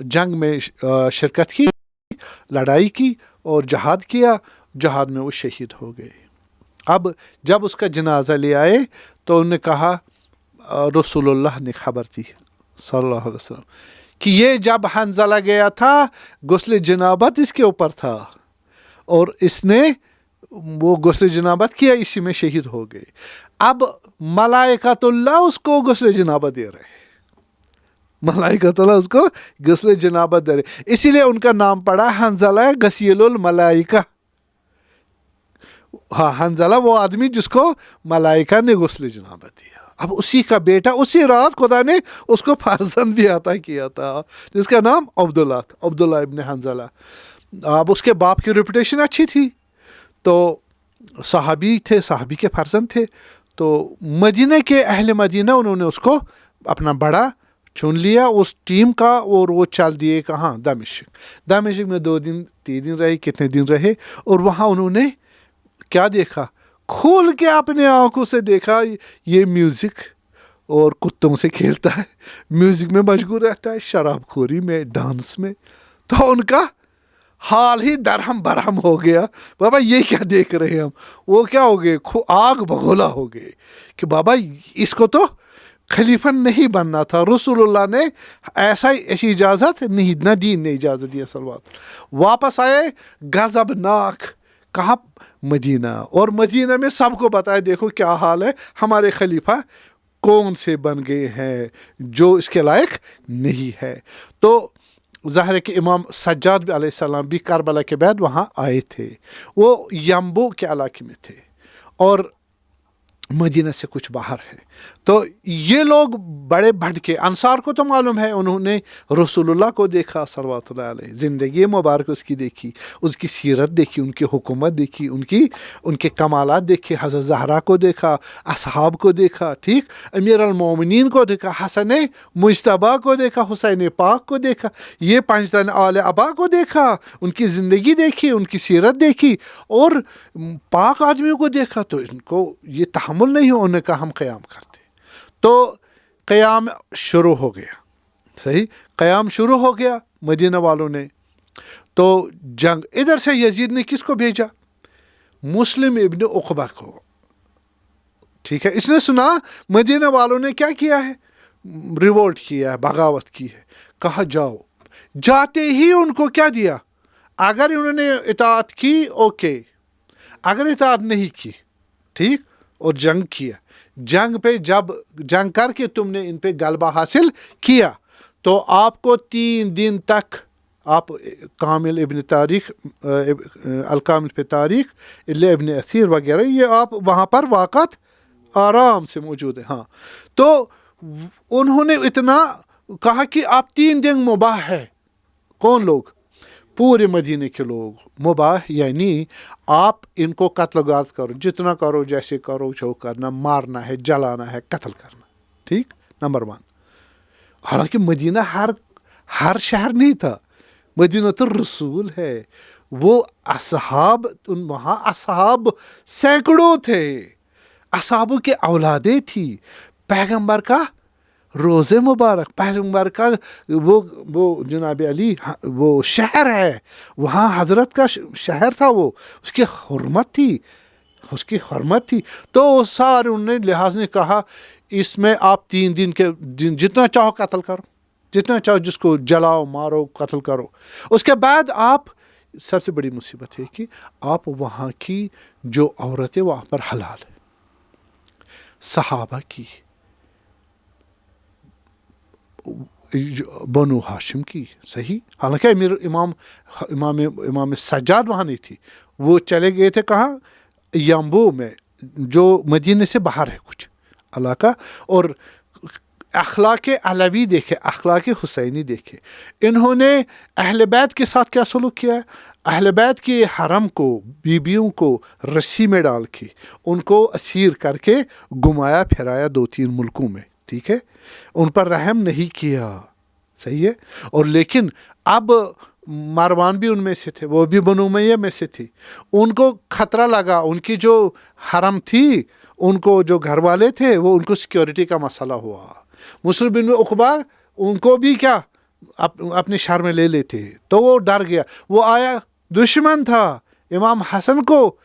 جنگ میں شرکت کی، لڑائی کی اور جہاد کیا. جہاد میں وہ شہید ہو گئے. اب جب اس کا جنازہ لے آئے تو انہوں نے کہا، رسول اللہ نے خبر دی صلی اللہ علیہ وسلم کہ یہ جب حنظلہ گیا تھا غسل جنابت اس کے اوپر تھا، اور اس نے وہ غسل جنابت کیا، اسی میں شہید ہو گئے. اب ملائکۃ اللہ اس کو غسل جنابت دے رہے، ملائکۃ اللہ اس کو غسل جنابت دے رہے. اسی لیے ان کا نام پڑا حنظلہ غسیل الملائکہ. ہاں، حنظلہ وہ آدمی جس کو ملائکہ نے غسل جنابت دیا. اب اسی کا بیٹا اسی رات خدا نے اس کو فرزند بھی عطا کیا تھا، جس کا نام عبداللہ تھا، عبداللہ ابن حنظلہ. اب اس کے باپ کی ریپوٹیشن اچھی تھی، تو صحابی تھے، صحابی کے فرزند تھے. تو مدینہ کے اہل مدینہ انہوں نے اس کو اپنا بڑا چن لیا اس ٹیم کا، اور وہ چل دیے کہاں؟ دمشق میں 2 دن 3 دن رہے، کتنے دن رہے. اور وہاں انہوں نے کیا دیکھا؟ کھول کے اپنے آنکھوں سے دیکھا یہ میوزک اور کتوں سے کھیلتا ہے، میوزک میں مشغول رہتا ہے، شراب خوری میں، ڈانس میں. تو ان کا حال ہی درہم برہم ہو گیا. بابا یہ کیا دیکھ رہے ہیں ہم؟ وہ کیا ہو گئے؟ آگ بگولا ہو گئے کہ بابا اس کو تو خلیفہ نہیں بننا تھا. رسول اللہ نے ایسی اجازت نہیں، نہ دین نے اجازت دی. صلوات. واپس آئے غضبناک. کہاں؟ مدینہ. اور مدینہ میں سب کو بتایا دیکھو کیا حال ہے، ہمارے خلیفہ کون سے بن گئے ہیں جو اس کے لائق نہیں ہے. تو ظاہر ہے کہ امام سجاد علیہ السلام بھی کربلا کے بعد وہاں آئے تھے. وہ یمبو کے علاقے میں تھے اور مدینہ سے کچھ باہر ہے. تو یہ لوگ بڑے بھڑکے. انصار کو تو معلوم ہے، انہوں نے رسول اللہ کو دیکھا صلوات اللہ علیہ، زندگی مبارک اس کی دیکھی، اس کی سیرت دیکھی، ان کی حکومت دیکھی، ان کے کمالات دیکھے، حضرت زہرا کو دیکھا، اصحاب کو دیکھا، ٹھیک، امیر المومنین کو دیکھا، حسن مجتبیٰ کو دیکھا، حسین پاک کو دیکھا، یہ پنجتن آل ابا کو دیکھا، ان کی زندگی دیکھی، ان کی سیرت دیکھی، اور پاک آدمیوں کو دیکھا. تو ان کو یہ تحمل نہیں ہو، انہوں نے کہا ہم قیام کرتے. تو قیام شروع ہو گیا. صحیح، قیام شروع ہو گیا مدینہ والوں نے. تو جنگ ادھر سے یزید نے کس کو بھیجا؟ مسلم ابن عقبہ کو. ٹھیک ہے، اس نے سنا مدینہ والوں نے کیا کیا ہے، ریوولٹ کیا ہے، بغاوت کی ہے. کہا جاؤ. جاتے ہی ان کو کیا دیا؟ اگر انہوں نے اطاعت کی اوکے، اگر اطاعت نہیں کی ٹھیک، اور جنگ کیا، جنگ پہ جب جنگ کر کے تم نے ان پہ غلبہ حاصل کیا تو آپ کو 3 دن تک، آپ کامل ابن تاریخ، الکامل پہ تاریخ، ابن اثیر وغیرہ، یہ آپ وہاں پر واقعات آرام سے موجود ہے. ہاں، تو انہوں نے اتنا کہا کہ آپ 3 دن مباح ہے. کون لوگ؟ پورے مدینے کے لوگ مباح، یعنی آپ ان کو قتل و غارت کرو، جتنا کرو، جیسے کرو، جو کرنا، مارنا ہے، جلانا ہے، قتل کرنا. ٹھیک، نمبر 1. حالانکہ مدینہ ہر شہر نہیں تھا، مدینہ تو رسول ہے. وہ اصحاب، وہاں اصحاب سینکڑوں تھے، اصحابوں کے اولادیں تھی. پیغمبر کا روزے مبارک، پیغمبر کا وہ جناب علی وہ شہر ہے، وہاں حضرت کا شہر تھا، وہ اس کی حرمت تھی. تو سارے انہوں نے لحاظ نے کہا اس میں آپ 3 دن کے جتنا چاہو قتل کرو، جتنا چاہو جس کو جلاؤ، مارو، قتل کرو. اس کے بعد آپ، سب سے بڑی مصیبت ہے کہ آپ وہاں کی جو عورتیں وہاں پر حلال ہے، صحابہ کی، بنو ہاشم کی. صحیح، حالانکہ امام سجاد وہاں نہیں تھی، وہ چلے گئے تھے کہاں؟ یمبو میں، جو مدینے سے باہر ہے کچھ علاقہ. اور اخلاق علوی دیکھے، اخلاق حسینی دیکھے. انہوں نے اہل بیت کے ساتھ کیا سلوک کیا ہے؟ اہل بیت کے حرم کو، بیبیوں کو رسی میں ڈال کے ان کو اسیر کر کے گھمایا پھرایا 2-3 ملکوں میں. ٹھیک ہے، ان پر رحم نہیں کیا. صحیح ہے. اور لیکن اب مروان بھی ان میں سے تھے، وہ بھی بنو امیہ میں سے تھے. ان کو خطرہ لگا، ان کی جو حرم تھی، ان کو جو گھر والے تھے، وہ ان کو سیکیورٹی کا مسئلہ ہوا. مسلم بن عقبہ ان کو بھی کیا اپنے شہر میں لے لیتے، تو وہ ڈر گیا. وہ آیا، دشمن تھا امام حسن کو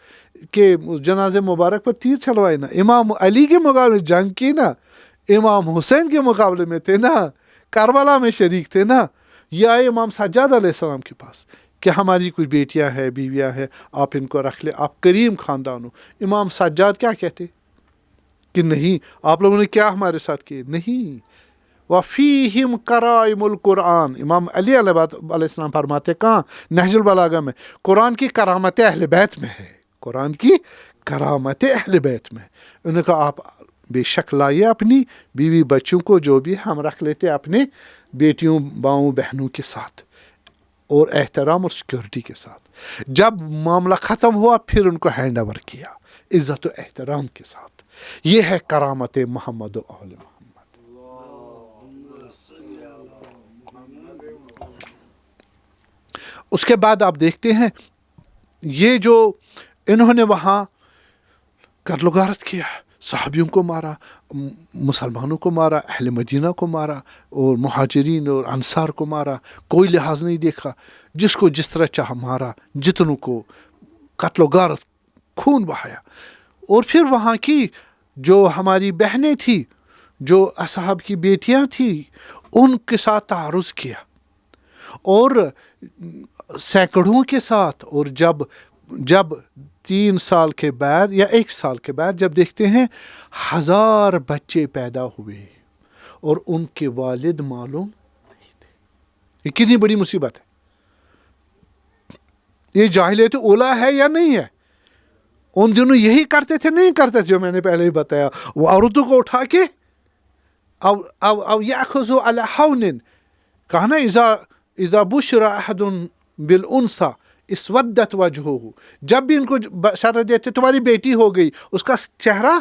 کہ جنازے مبارک پر تیر چلوائے نا، امام علی کے مقابلے جنگ کی نا، امام حسین کے مقابلے میں تھے نا، کربلا میں شریک تھے نا. یہ آئے امام سجاد علیہ السلام کے پاس کہ ہماری کچھ بیٹیاں ہیں، بیویاں ہیں، آپ ان کو رکھ لیں، آپ کریم خاندان ہو. امام سجاد کیا کہتے کہ نہیں، آپ لوگوں نے کیا ہمارے ساتھ کیے؟ نہیں. وَفِيهِمْ قَرَائِمُ الْقُرْآنِ، امام علی علیہ السلام فرماتے کہاں؟ نہج البلاغہ میں، قرآن کی کرامت اہل بیت میں ہے، قرآن کی کرامت اہل بیت میں. انہوں نے کہا آپ بے شک لائیے اپنی بیوی بچوں کو، جو بھی ہم رکھ لیتے اپنے بیٹیوں، باؤں، بہنوں کے ساتھ، اور احترام اور سیکورٹی کے ساتھ. جب معاملہ ختم ہوا پھر ان کو ہینڈ اوور کیا عزت و احترام کے ساتھ. یہ ہے کرامت محمد و اہل محمد. اس کے بعد آپ دیکھتے ہیں یہ جو انہوں نے وہاں قتل و غارت کیا، صحابیوں کو مارا، مسلمانوں کو مارا، اہل مدینہ کو مارا، اور مہاجرین اور انصار کو مارا، کوئی لحاظ نہیں دیکھا، جس کو جس طرح چاہا مارا، جتنوں کو قتل و غارت، خون بہایا. اور پھر وہاں کی جو ہماری بہنیں تھیں، جو اصحاب کی بیٹیاں تھیں، ان کے ساتھ تعرض کیا، اور سینکڑوں کے ساتھ. اور جب 3 سال کے بعد یا 1 سال کے بعد جب دیکھتے ہیں 1000 بچے پیدا ہوئے اور ان کے والد معلوم نہیں تھے. یہ کتنی بڑی مصیبت ہے. یہ جاہلیت اولیٰ ہے یا نہیں ہے؟ ان دنوں یہی کرتے تھے نہیں کرتے تھے جو میں نے پہلے ہی بتایا وہ عورتوں کو اٹھا کے او یاخذوا علی حون کہا نا اذا بشر احد بالانثى اسودت وجهه جب بھی ان کو بشارت دیتے تمہاری بیٹی ہو گئی اس کا چہرہ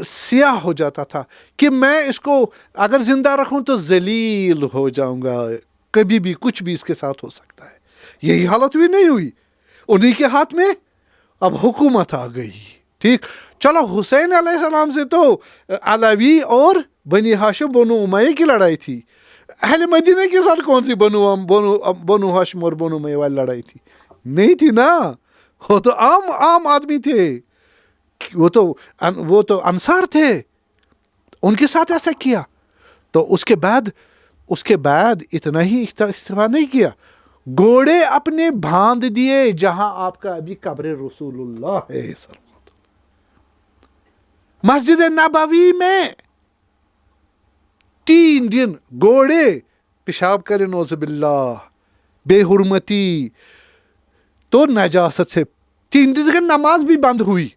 سیاہ ہو جاتا تھا کہ میں اس کو اگر زندہ رکھوں تو ذلیل ہو جاؤں گا کبھی بھی کچھ بھی اس کے ساتھ ہو سکتا ہے یہی حالت بھی نہیں ہوئی انہی کے ہاتھ میں اب حکومت آ گئی ٹھیک چلو حسین علیہ السلام سے تو علوی اور بنی ہاشم بنو امیہ کی لڑائی تھی اہل مدینہ کے ساتھ کون سی بنو ہاشم اور بنو امیہ والی لڑائی تھی نہیں تھی نا وہ تو عام آدمی تھے وہ تو انصار تھے ان کے ساتھ ایسا کیا تو اس کے بعد اتنا ہی اکتفا نہیں کیا گھوڑے اپنے باندھ دیے جہاں آپ کا ابھی قبر رسول اللہ ہے مسجد نبوی میں 3 دن گھوڑے پیشاب کرے نعوذ باللہ بے حرمتی تو نجاست سے 3 دن کی نماز بھی بند ہوئی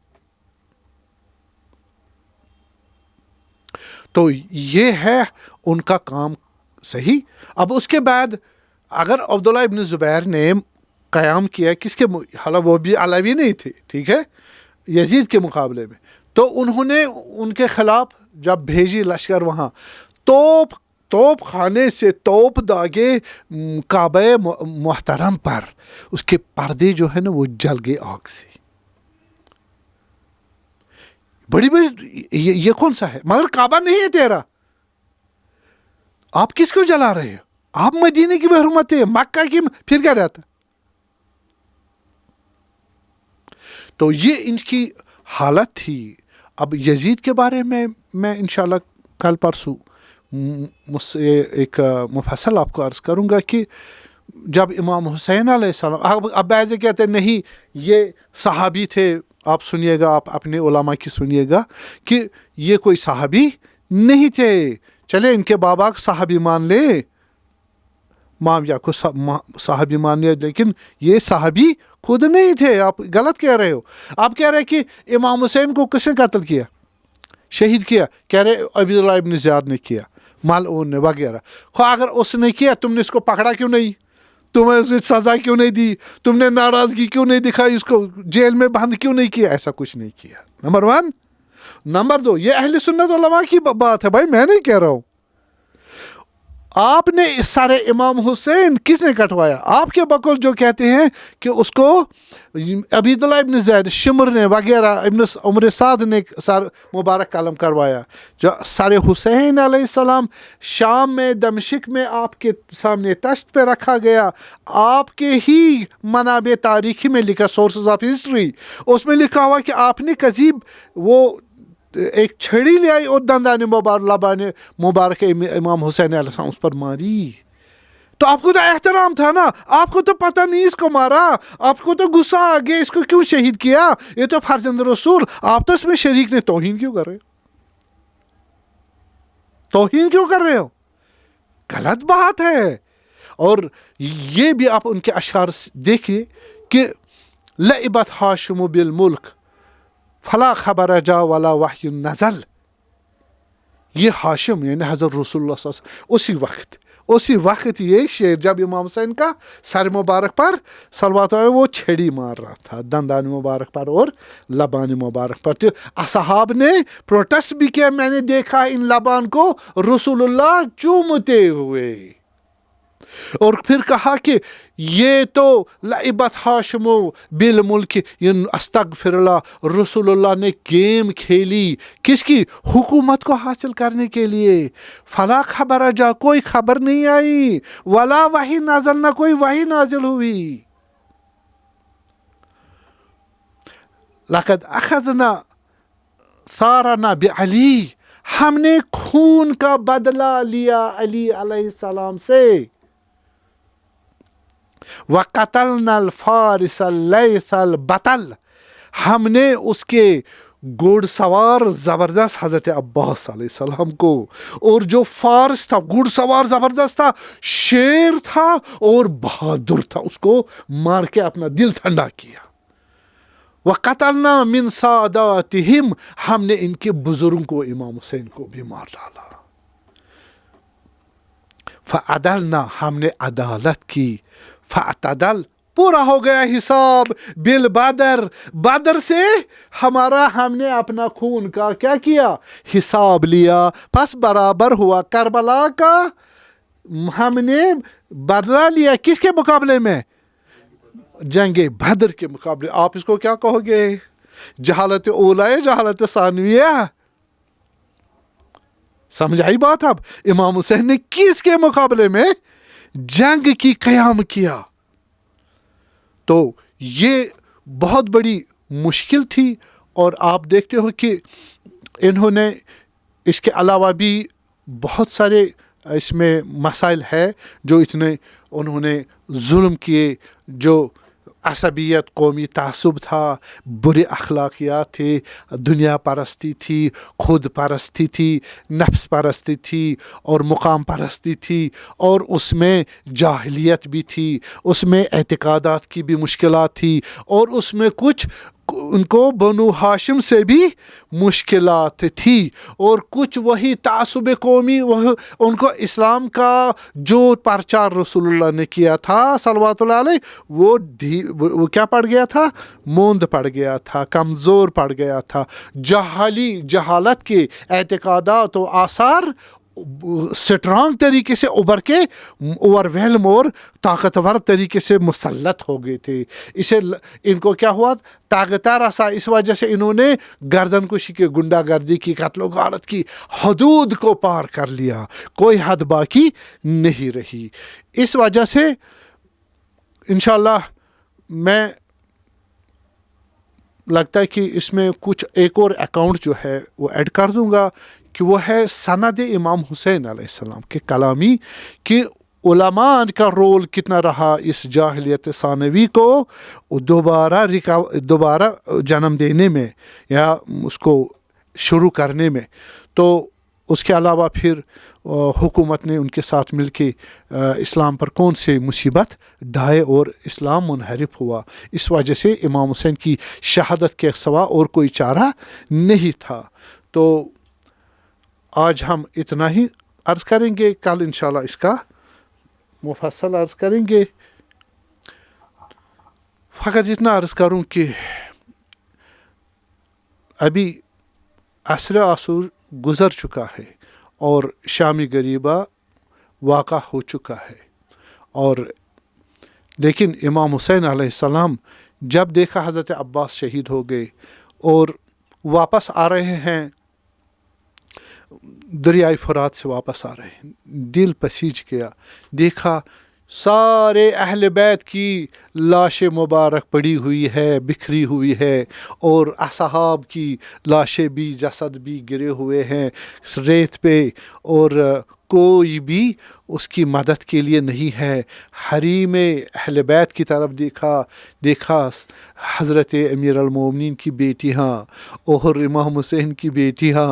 تو یہ ہے ان کا کام صحیح اب اس کے بعد اگر عبداللہ ابن زبیر نے قیام کیا کس کے حالانکہ وہ بھی علوی نہیں تھے ٹھیک ہے یزید کے مقابلے میں تو انہوں نے ان کے خلاف جب بھیجی لشکر وہاں توپ خانے سے توپ داغے کعبہ محترم پر اس کے پردے جو ہے نا وہ جل گئے آگ سے بڑی یہ کون سا ہے مگر کعبہ نہیں ہے تیرا آپ کس کو جلا رہے ہو آپ مدینے کی محرمت ہے مکہ کی پھر کیا رہتا تو یہ ان کی حالت تھی اب یزید کے بارے میں انشاءاللہ کل پرسوں ایک مفصل آپ کو عرض کروں گا کہ جب امام حسین علیہ السلام اب بعض کہتے ہیں نہیں یہ صحابی تھے آپ سنیے گا آپ اپنے علماء کی سنیے گا کہ یہ کوئی صحابی نہیں تھے چلے ان کے بابا صحابی مان لے معاویہ کو صحابی مان لیا لیکن یہ صحابی خود نہیں تھے آپ غلط کہہ رہے ہو آپ کہہ رہے کہ امام حسین کو کس نے قتل کیا شہید کیا کہہ رہے عبداللہ ابن زیاد نے کیا ملعون نے وغیرہ اگر اس نے کیا تم نے اس کو پکڑا کیوں نہیں تمہیں اس کی سزا کیوں نہیں دی تم نے ناراضگی کیوں نہیں دکھائی اس کو جیل میں بند کیوں نہیں کیا ایسا کچھ نہیں کیا نمبر 1 نمبر 2 یہ اہل سنت علماء کی بات ہے بھائی میں نہیں کہہ رہا ہوں آپ نے اس سارے امام حسین کس نے کٹوایا آپ کے بقول جو کہتے ہیں کہ اس کو عبیداللہ ابن زید شمر نے وغیرہ ابن عمر سعد نے سر مبارک قلم کروایا جو سارے حسین علیہ السلام شام میں دمشق میں آپ کے سامنے تشت پہ رکھا گیا آپ کے ہی منابع تاریخی میں لکھا سورسز آف ہسٹری اس میں لکھا ہوا کہ آپ نے قذیب وہ ایک چھڑی لے آئی اور دندان لبان مبارک امام حسین علیہ السلام اس پر ماری تو آپ کو تو احترام تھا نا آپ کو تو پتہ نہیں اس کو مارا آپ کو تو غصہ آ گیا اس کو کیوں شہید کیا یہ تو فرزند رسول آپ تو اس میں شریک نے توہین کیوں کر رہے ہو توہین کیوں کر رہے ہو غلط بات ہے اور یہ بھی آپ ان کے اشعار دیکھیے کہ لعبت ہاشم بالملک فلا خبر جا والا وحی نزل یہ ہاشم یعنی حضرت رسول اللہ صلی اللہ علیہ وسلم اسی وقت یہ شعر جب امام حسین کا سر مبارک پر صلوات اللہ وہ چھڑی مار رہا تھا دندان مبارک پر اور لبان مبارک پر تو اصحاب نے پروٹیسٹ بھی کیا میں نے دیکھا ان لبان کو رسول اللہ چومتے ہوئے اور پھر کہا کہ یہ تو لعبت ہاشم بالملک استغفر اللہ رسول اللہ نے گیم کھیلی کس کی حکومت کو حاصل کرنے کے لیے فلا خبر جا کوئی خبر نہیں آئی ولا وحی نازل نہ کوئی وحی نازل ہوئی لقد اخذنا ثارنا بعلی ہم نے خون کا بدلہ لیا علی علیہ السلام سے وَقَتَلْنَا الْفَارِسَ لَيْسَ الْبَطَلْ ہم نے اس کے گھوڑ سوار زبردست حضرت عباس علیہ السلام کو اور جو فارس تھا گھوڑ سوار زبردست تھا شیر تھا اور بہادر تھا اس کو مار کے اپنا دل ٹھنڈا کیا وَقَتَلْنَا مِن سَادَاتِهِمْ، ہم نے ان کے بزرگوں کو امام حسین کو بھی مار ڈالا. فَعَدَلْنَا، ہم نے عدالت کی. فَعْتَدَلْ، پورا ہو گیا حساب. بالبدر، بدر سے ہم نے اپنا خون کا کیا کیا؟ حساب لیا. پس برابر ہوا. کربلا کا ہم نے بدلہ لیا کس کے مقابلے میں؟ جنگ بدر کے مقابلے. آپ اس کو کیا کہو گے؟ جہالت اولا ہے، جہالت ثانویہ. سمجھ آئی بات؟ اب امام حسین نے کس کے مقابلے میں جنگ کی قیام کیا. تو یہ بہت بڑی مشکل تھی. اور آپ دیکھتے ہو کہ انہوں نے اس کے علاوہ بھی بہت سارے اس میں مسائل ہے جو انہوں نے ظلم کیے، جو عصبیت، قومی تعصب تھا، برے اخلاقیات تھے، دنیا پرستی تھی، خود پرستی تھی، نفس پرستی تھی اور مقام پرستی تھی، اور اس میں جاہلیت بھی تھی، اس میں اعتقادات کی بھی مشکلات تھی، اور اس میں کچھ ان کو بنو ہاشم سے بھی مشکلات تھی، اور کچھ وہی تعصب قومی، وہ ان کو اسلام کا جو پرچار رسول اللہ نے کیا تھا صلوات اللہ علیہ، وہ کیا پڑ گیا تھا؟ موند پڑ گیا تھا، کمزور پڑ گیا تھا. جہالت کے اعتقادات و آثار سٹرانگ طریقے سے ابھر کے اوور ویلم اور طاقتور طریقے سے مسلط ہو گئے تھے. اسے ان کو کیا ہوا؟ طاقتہ رسا. اس وجہ سے انہوں نے گردن کشی کی، گنڈا گردی کی، قتل و غارت کی حدود کو پار کر لیا. کوئی حد باقی نہیں رہی. اس وجہ سے انشاءاللہ میں لگتا ہے کہ اس میں کچھ ایک اور اکاؤنٹ جو ہے وہ ایڈ کر دوں گا، کہ وہ ہے سند امام حسین علیہ السلام کے کلامی، کہ علماء کا رول کتنا رہا اس جاہلیت ثانوی کو دوبارہ جنم دینے میں یا اس کو شروع کرنے میں. تو اس کے علاوہ پھر حکومت نے ان کے ساتھ مل کے اسلام پر کون سے مصیبت ڈھائے اور اسلام منحرف ہوا. اس وجہ سے امام حسین کی شہادت کے سوا اور کوئی چارہ نہیں تھا. تو آج ہم اتنا ہی عرض کریں گے، کل انشاءاللہ اس کا مفصل عرض کریں گے. فقط اتنا عرض کروں کہ ابھی عصر آسور گزر چکا ہے اور شامی غریبہ واقع ہو چکا ہے. اور لیکن امام حسین علیہ السلام جب دیکھا حضرت عباس شہید ہو گئے اور واپس آ رہے ہیں، دریائے فرات سے واپس آ رہے ہیں، دل پسیج گیا. دیکھا سارے اہل بیت کی لاشیں مبارک پڑی ہوئی ہے، بکھری ہوئی ہے، اور اصحاب کی لاشیں بھی، جسد بھی گرے ہوئے ہیں ریت پہ، اور کوئی بھی اس کی مدد کے لیے نہیں ہے. حریم اہل بیت کی طرف دیکھا حضرت امیر المومنین کی بیٹیاں اور امام حسین کی بیٹیاں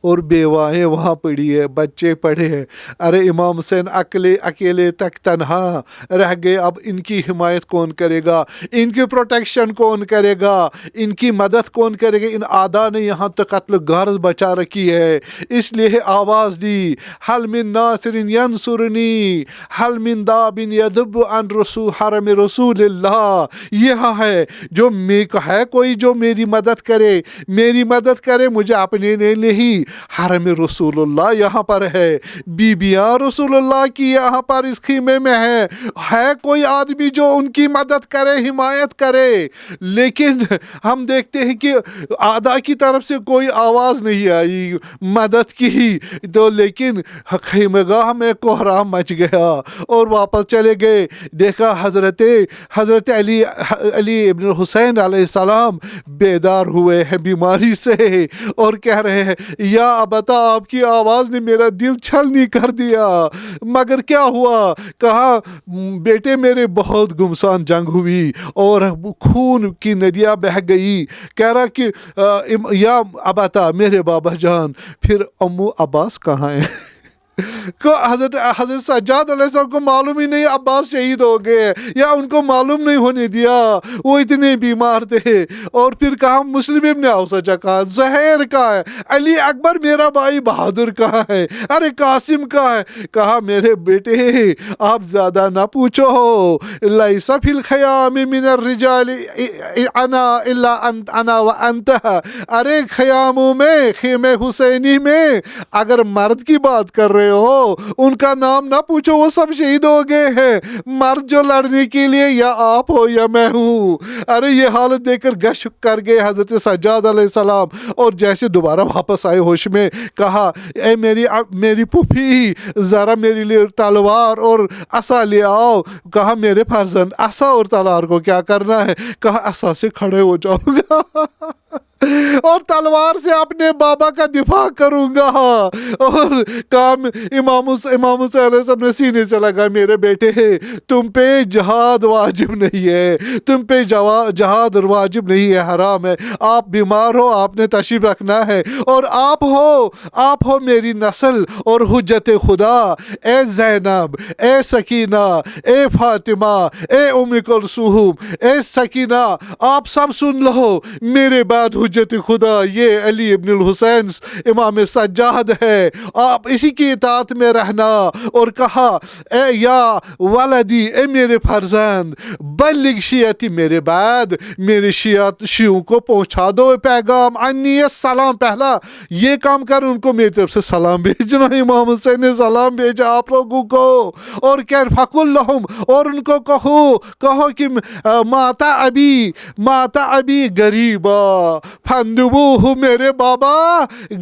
اور بیوائیں وہاں پڑی ہے، بچے پڑے ہیں. ارے امام حسین اکیلے تک تنہا رہ گئے. اب ان کی حمایت کون کرے گا؟ ان کی پروٹیکشن کون کرے گا؟ ان کی مدد کون کرے گا؟ ان اعداء نے یہاں تک قتل غارت بچا رکھی ہے. اس لیے آواز دی، حل من ناصر ینصرنی حل من داب یدب عن حرم رسول اللہ. یہاں ہے جو ہے کوئی جو میری مدد کرے، مجھے اپنے نہیں، حرم رسول اللہ یہاں پر ہے، بیبیاں رسول اللہ کی یہاں پر اس خیمے میں ہے کوئی آدمی جو ان کی مدد کرے، حمایت کرے. لیکن ہم دیکھتے ہیں کہ اعداء کی طرف سے کوئی آواز نہیں آئی مدد کی. تو لیکن خیمہ گاہ میں کوہرام مچ گیا اور واپس چلے گئے. دیکھا حضرت علی ابن حسین علیہ السلام بیدار ہوئے ہیں بیماری سے اور کہہ رہے ہیں، یا ابتا آپ کی آواز نے میرا دل چھلنی کر دیا. مگر کیا ہوا؟ کہا بیٹے میرے بہت گمسان جنگ ہوئی اور خون کی ندیاں بہہ گئی. کہہ رہا کہ یا ابتا میرے بابا جان، پھر امو عباس کہاں ہیں؟ کو حضرت سجاد علیہ السلام کو معلوم ہی نہیں عباس شہید ہو گئے، یا ان کو معلوم نہیں ہونے دیا، وہ اتنے بیمار تھے. اور پھر کہا مسلم ابن اوسجہ کہا، زہیر کا ہے، علی اکبر میرا بھائی بہادر کہاں ہے، ارے قاسم کا ہے. کہا میرے بیٹے آپ زیادہ نہ پوچھو، لیس فی الخیام من الرجال انا الا انا وانت. ارے خیاموں میں، خیمہ حسینی میں اگر مرد کی بات کر رہے ہو ان کا نام نہ پوچھو، وہ سب شہید ہو گئے ہیں. مرد جو لڑنے کے لیے یا آپ ہو یا میں ہوں. ارے یہ حالت دیکھ کر گش کر گئے حضرت سجاد علیہ السلام، اور جیسے دوبارہ واپس آئے ہوش میں کہا اے میری پھوپھی ذرا میرے لیے تلوار اور عصا لے آؤ. کہا میرے فرزند عصا اور تلوار کو کیا کرنا ہے؟ کہا عصا سے کھڑے ہو جاؤں گا اور تلوار سے اپنے بابا کا دفاع کروں گا. اور کام امام حسین علیہ السلام نے سینے سے لگا، میرے بیٹے تم پہ جہاد واجب نہیں ہے، تم پہ جہاد واجب نہیں ہے، حرام ہے. آپ بیمار ہو، آپ نے تشریف رکھنا ہے، اور آپ ہو میری نسل اور حجت خدا. اے زینب، اے سکینہ، اے فاطمہ، اے ام کلثوم، اے سکینہ، آپ سب سن لو، میرے بعد حجت خدا یہ علی ابن الحسین امام سجاد ہے، آپ اسی کی اطاعت میں رہنا. اور کہا اے یا ولدی، اے میرے فرزند، بلغ شیعتی، میرے بعد میرے شیعوں کو پہنچا دو پیغام، انی السلام، پہلا یہ کام کر، ان کو میری طرف سے سلام بھیجنا. امام حسین نے سلام بھیجا آپ لوگوں کو. اور کہ فقل لہم، اور ان کو کہو کہ ماتا ابی غریبا فندبوہ، میرے بابا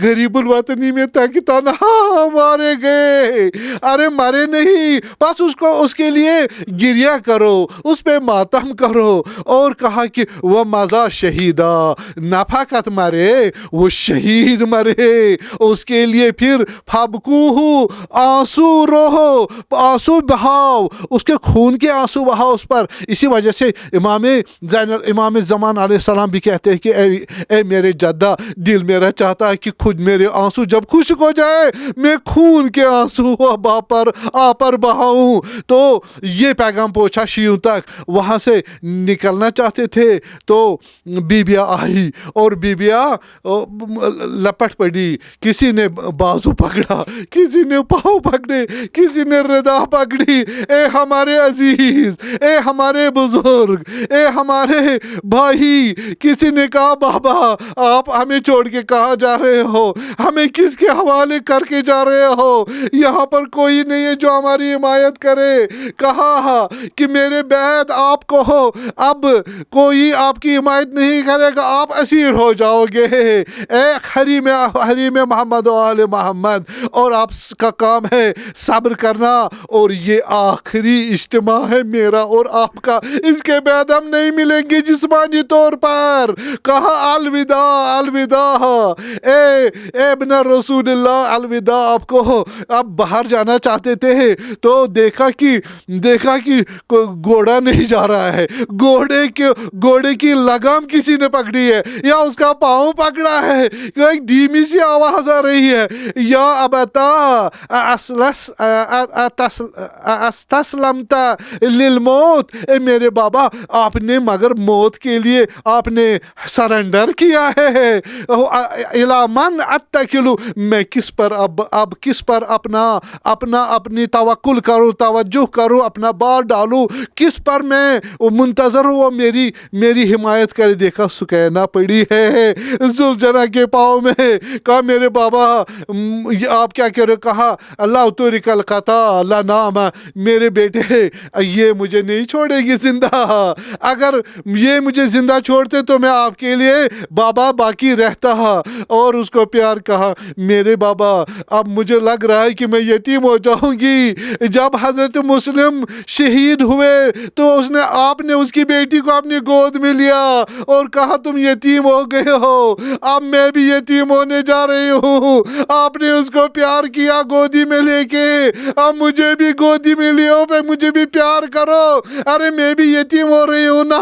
غریب الوطنی میں تک تنہا مارے گئے. ارے مرے نہیں، بس اس کے لیے گریہ کرو، اس پہ ماتم کرو. اور کہا کہ وہ مزا شہیدہ، نہ فقط مرے، وہ شہید مرے. اس کے لیے پھر فبکوہ، آنسو روہو، آنسو بہاؤ، اس کے خون کے آنسو بہاؤ اس پر. اسی وجہ سے امام زمان علیہ السلام بھی کہتے ہیں کہ اے میرے جدہ، دل میرا چاہتا ہے کہ خود میرے آنسو جب خشک ہو جائے میں خون کے آنسو آپ پر بہاؤں. تو یہ پیغام پہنچا شیعوں تک. وہاں سے نکلنا چاہتے تھے تو بیبیاں آئی، اور بیبیاں لپٹ پڑی، کسی نے بازو پکڑا، کسی نے پاؤں پکڑے، کسی نے ردا پکڑی. اے ہمارے عزیز، اے ہمارے بزرگ، اے ہمارے بھائی. کسی نے کہا بابا آپ ہمیں چھوڑ کے کہاں جا رہے ہو، ہمیں کس کے حوالے کر کے جا رہے ہو، یہاں پر کوئی نہیں ہے جو ہماری حمایت کرے. کہا کہ میرے بعد آپ کو اب کوئی آپ کی حمایت نہیں کرے گا، آپ اسیر ہو جاؤ گے. اے حریم محمد و آل محمد، اور آپ کا کام ہے صبر کرنا، اور یہ آخری اجتماع ہے میرا اور آپ کا، اس کے بعد ہم نہیں ملیں گے جسمانی طور پر. کہا الوداع الوداع، اے ابن رسول اللہ الوداع. آپ کو اب باہر جانا چاہتے تھے تو دیکھا کہ گھوڑا نہیں جا رہا ہے، گھوڑے کی لگام کسی نے پکڑی ہے، یا اس کا پاؤں پکڑا ہے. ایک دھیمی سی آواز آ رہی ہے، یا ابتا استسلمت للموت، اے میرے بابا آپ نے مگر موت کے لیے آپ نے سرنڈر کیا ہے. الی من اتکل، میں کس پر اب کس پر اپنی توکل کروں، توجہ کروں، اپنا بار ڈالوں، کس پر میں منتظر ہوں وہ میری حمایت کرے. دیکھا سکینہ پڑی ہے ذوالجناح کے پاؤں میں. کہا میرے بابا آپ کیا کہہ رہے؟ کہا اللہ تورک القطع لا نام، میرے بیٹے یہ مجھے نہیں چھوڑے گی زندہ، اگر یہ مجھے زندہ چھوڑتے تو میں آپ کے لیے بابا باقی رہتا. اور اس کو پیار کہا میرے بابا اب مجھے لگ رہا ہے کہ میں یتیم ہو جاؤں گی. جب حضرت مسلم شہید ہوئے تو اس آپ نے اس کی بیٹی کو اپنی گود میں لیا اور کہا تم یتیم ہو گئے ہو، اب میں بھی یتیم ہونے جا رہی ہوں۔ آپ نے اس کو پیار کیا گودی میں لے کے، اب مجھے بھی گودی میں لیو، پہ مجھے بھی پیار کرو، ارے میں بھی یتیم ہو رہی ہوں نا۔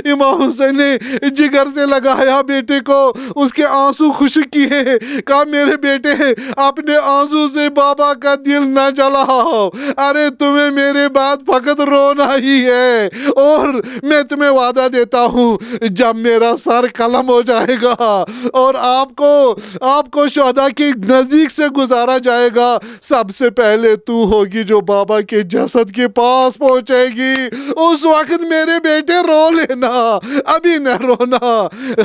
امام حسین نے جگر سے لگایا بیٹے کو، اس کے آنسو خشک کیے، کہا میرے بیٹے اپنے آنسو سے بابا کا دل نہ جلاؤ، ارے تمہیں میرے بعد فقط رونا ہی ہے، اور میں تمہیں وعدہ دیتا ہوں جب میرا سر قلم ہو جائے گا اور آپ کو شہداء کے نزدیک سے گزارا جائے گا، سب سے پہلے تو ہوگی جو بابا کے جسد کے پاس پہنچے گی، اس وقت میرے بیٹے رو لینا، ابھی نہ رونا۔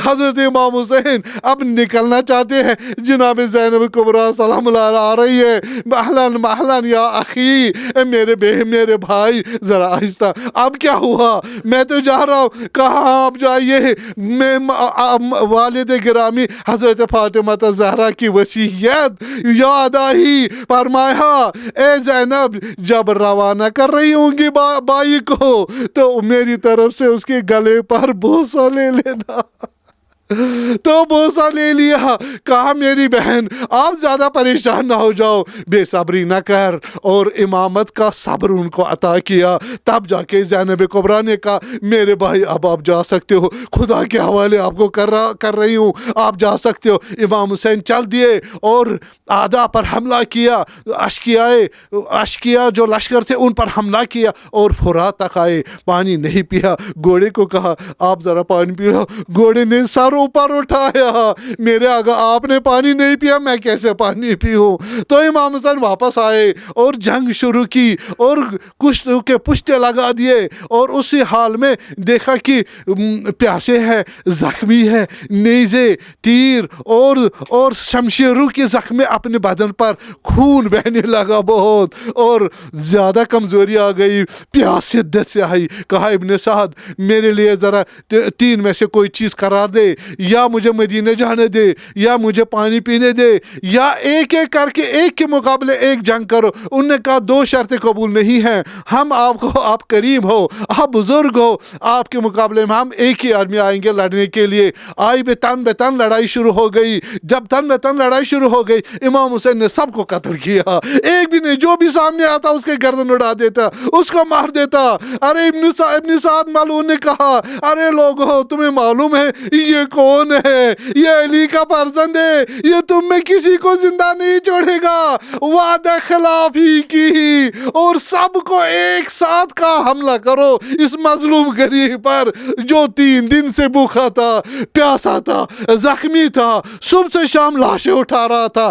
حضرت امام حسین اب نکلنا چاہتے ہیں، جناب زینب کبریٰ سلام اللہ علیہ آ رہی ہے، محلن محلن یا اخی، میرے بھائی ذرا آہستہ، اب کیا ہوا؟ میں تو جا رہا ہوں، کہاں آپ جائیے؟ میں والد گرامی حضرت فاطمہ زہرا کی وصیت یاد آئی، فرمایا اے زینب جب روانہ کر رہی ہوں گی بائی کو تو میری طرف سے اس کے گلے پر بوسہ لے لینا۔ تو بوسہ لے لیا، کہا میری بہن آپ زیادہ پریشان نہ ہو جاؤ، بے صبری نہ کر، اور امامت کا صبر ان کو عطا کیا۔ تب جا کے زینب کبریٰ نے کہا میرے بھائی اب آپ جا سکتے ہو، خدا کے حوالے آپ کو کر رہی ہوں، آپ جا سکتے ہو۔ امام حسین چل دیے اور آدھا پر حملہ کیا، اشکیا جو لشکر تھے ان پر حملہ کیا اور فرات تک آئے، پانی نہیں پیا، گھوڑے کو کہا آپ ذرا پانی پی لو، گھوڑے نے سر اوپر اٹھایا، میرے آگا آپ نے پانی نہیں پیا، میں کیسے پانی پیوں؟ تو امام حسین واپس آئے اور جنگ شروع کی اور کچھ کے پشتے لگا دیے، اور اسی حال میں دیکھا کہ پیاسے ہے، زخمی ہے، نیزے، تیر اور شمشیروں کے زخم اپنے بدن پر، خون بہنے لگا بہت، اور زیادہ کمزوری آ گئی، پیاس شدت سے آئی۔ کہا ابن سعد میرے لیے ذرا 3 میں سے کوئی چیز قرار دے، یا مجھے مدینے جانے دے، یا مجھے پانی پینے دے، یا ایک ایک کر کے ایک کے مقابلے ایک جنگ کرو۔ انہوں نے کہا 2 شرطیں قبول نہیں ہیں، ہم آپ کریم ہو، آپ بزرگ ہو، آپ کے مقابلے میں ہم ایک ہی آدمی آئیں گے لڑنے کے لیے۔ آئی بے تن لڑائی شروع ہو گئی، جب تن بے تن لڑائی شروع ہو گئی امام حسین نے سب کو قتل کیا، ایک بھی نہیں، جو بھی سامنے آتا اس کے گردن اڑا دیتا، اس کو مار دیتا۔ ارے ابن سعد ملعون نے کہا ارے لوگو تمہیں معلوم ہے یہ کون ہے؟ یہ علی کا فرزند ہے، یہ تم میں کسی کو زندہ نہیں چھوڑے گا۔ وعدہ خلاف ہی کی، اور سب کو ایک ساتھ کا حملہ کرو اس مظلوم غریب پر جو 3 دن سے بھوکا تھا، پیاسا تھا، زخمی تھا، صبح سے شام لاشیں اٹھا رہا تھا،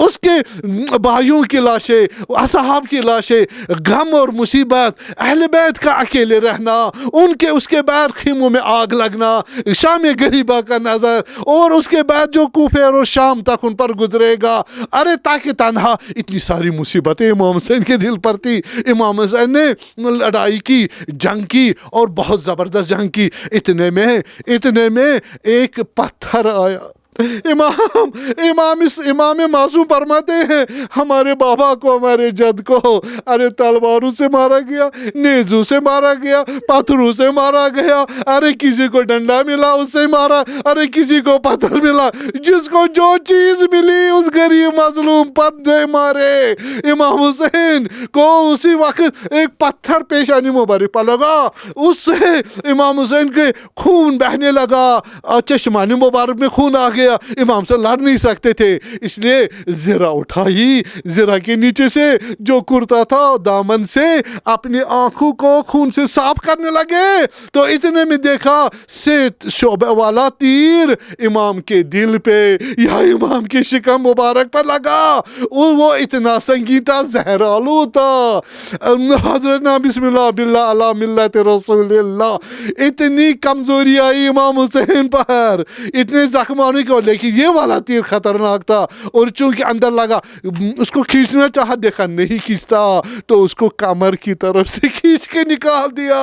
اس کے بھائیوں کی لاشیں، اصحاب کی لاشیں، غم اور مصیبت، اہل بیت کا اکیلے رہنا، اس کے بعد خیموں میں آگ لگنا، شام غریبہ کا نظر، اور اس کے بعد جو کوفے اور شام تک ان پر گزرے گا۔ ارے تاکہ تنہا اتنی ساری مصیبتیں امام حسین کے دل پر تھی۔ امام حسین نے لڑائی کی، جنگ کی، اور بہت زبردست جنگ کی۔ اتنے میں ایک پتھر آیا۔ امام معصوم فرماتے ہیں ہمارے بابا کو، ہمارے جد کو ارے تلواروں سے مارا گیا، نیزوں سے مارا گیا، پتھروں سے مارا گیا، ارے کسی کو ڈنڈا ملا اس سے مارا، ارے کسی کو پتھر ملا، جس کو جو چیز ملی اس غریب مظلوم پر دے مارے۔ امام حسین کو اسی وقت ایک پتھر پیشانی مبارک پر لگا، اس سے امام حسین کے خون بہنے لگا، چشمانی مبارک میں خون آ گیا، امام سے لڑ نہیں سکتے تھے، اس لیے زرہ اٹھائی، زرہ کے نیچے سے جو کرتا تھا دامن سے اپنی آنکھوں کو خون سے صاف کرنے لگے، تو اتنے میں دیکھا سے شعبہ والا تیر امام کے دل پہ یا امام کے شکم مبارک پر لگا، وہ اتنا سنگین تھا، زہر آلود تھا۔ حضرت بسم اللہ باللہ علی ملت رسول اللہ، اتنی کمزوری آئی امام حسین پر، اتنے زخم آنے کو، لیکن یہ والا تیر خطرناک تھا، اور چونکہ اندر لگا، اس کو کھینچنا چاہا، دیکھا نہیں کھینچتا، تو اس کو کمر کی طرف سے کھینچ کے نکال دیا۔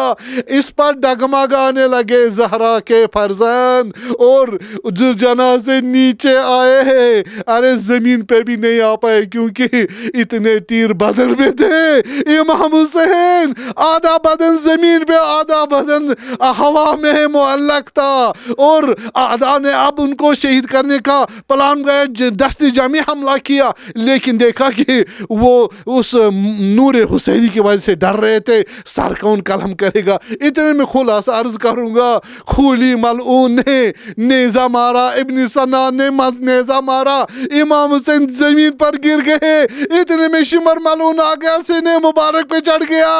اس پر ڈگمگانے لگے زہرا کے فرزند، اور جو جنازے نیچے آئے ہیں ارے زمین پہ بھی نہیں آ پائے کیونکہ اتنے تیر بدن میں تھے۔ امام حسین آدھا بدن زمین پہ آدھا بدن ہوا میں معلق تھا اور اعداء نے اب ان کو شہید کرنے کا پلان گیا، دست جمعی حملہ کیا، لیکن دیکھا کہ وہ اس نور حسینی کی وجہ سے ڈر رہے تھے، سر کون قلم کرے گا۔ اتنے میں خلاصہ عرض کروں گا، خولی ملعون نے نیزہ مارا، ابن سنا نے نیزہ مارا، امام حسین زمین پر گر گئے، اتنے میں شمر ملعون آ گیا، سینے مبارک پہ چڑھ گیا،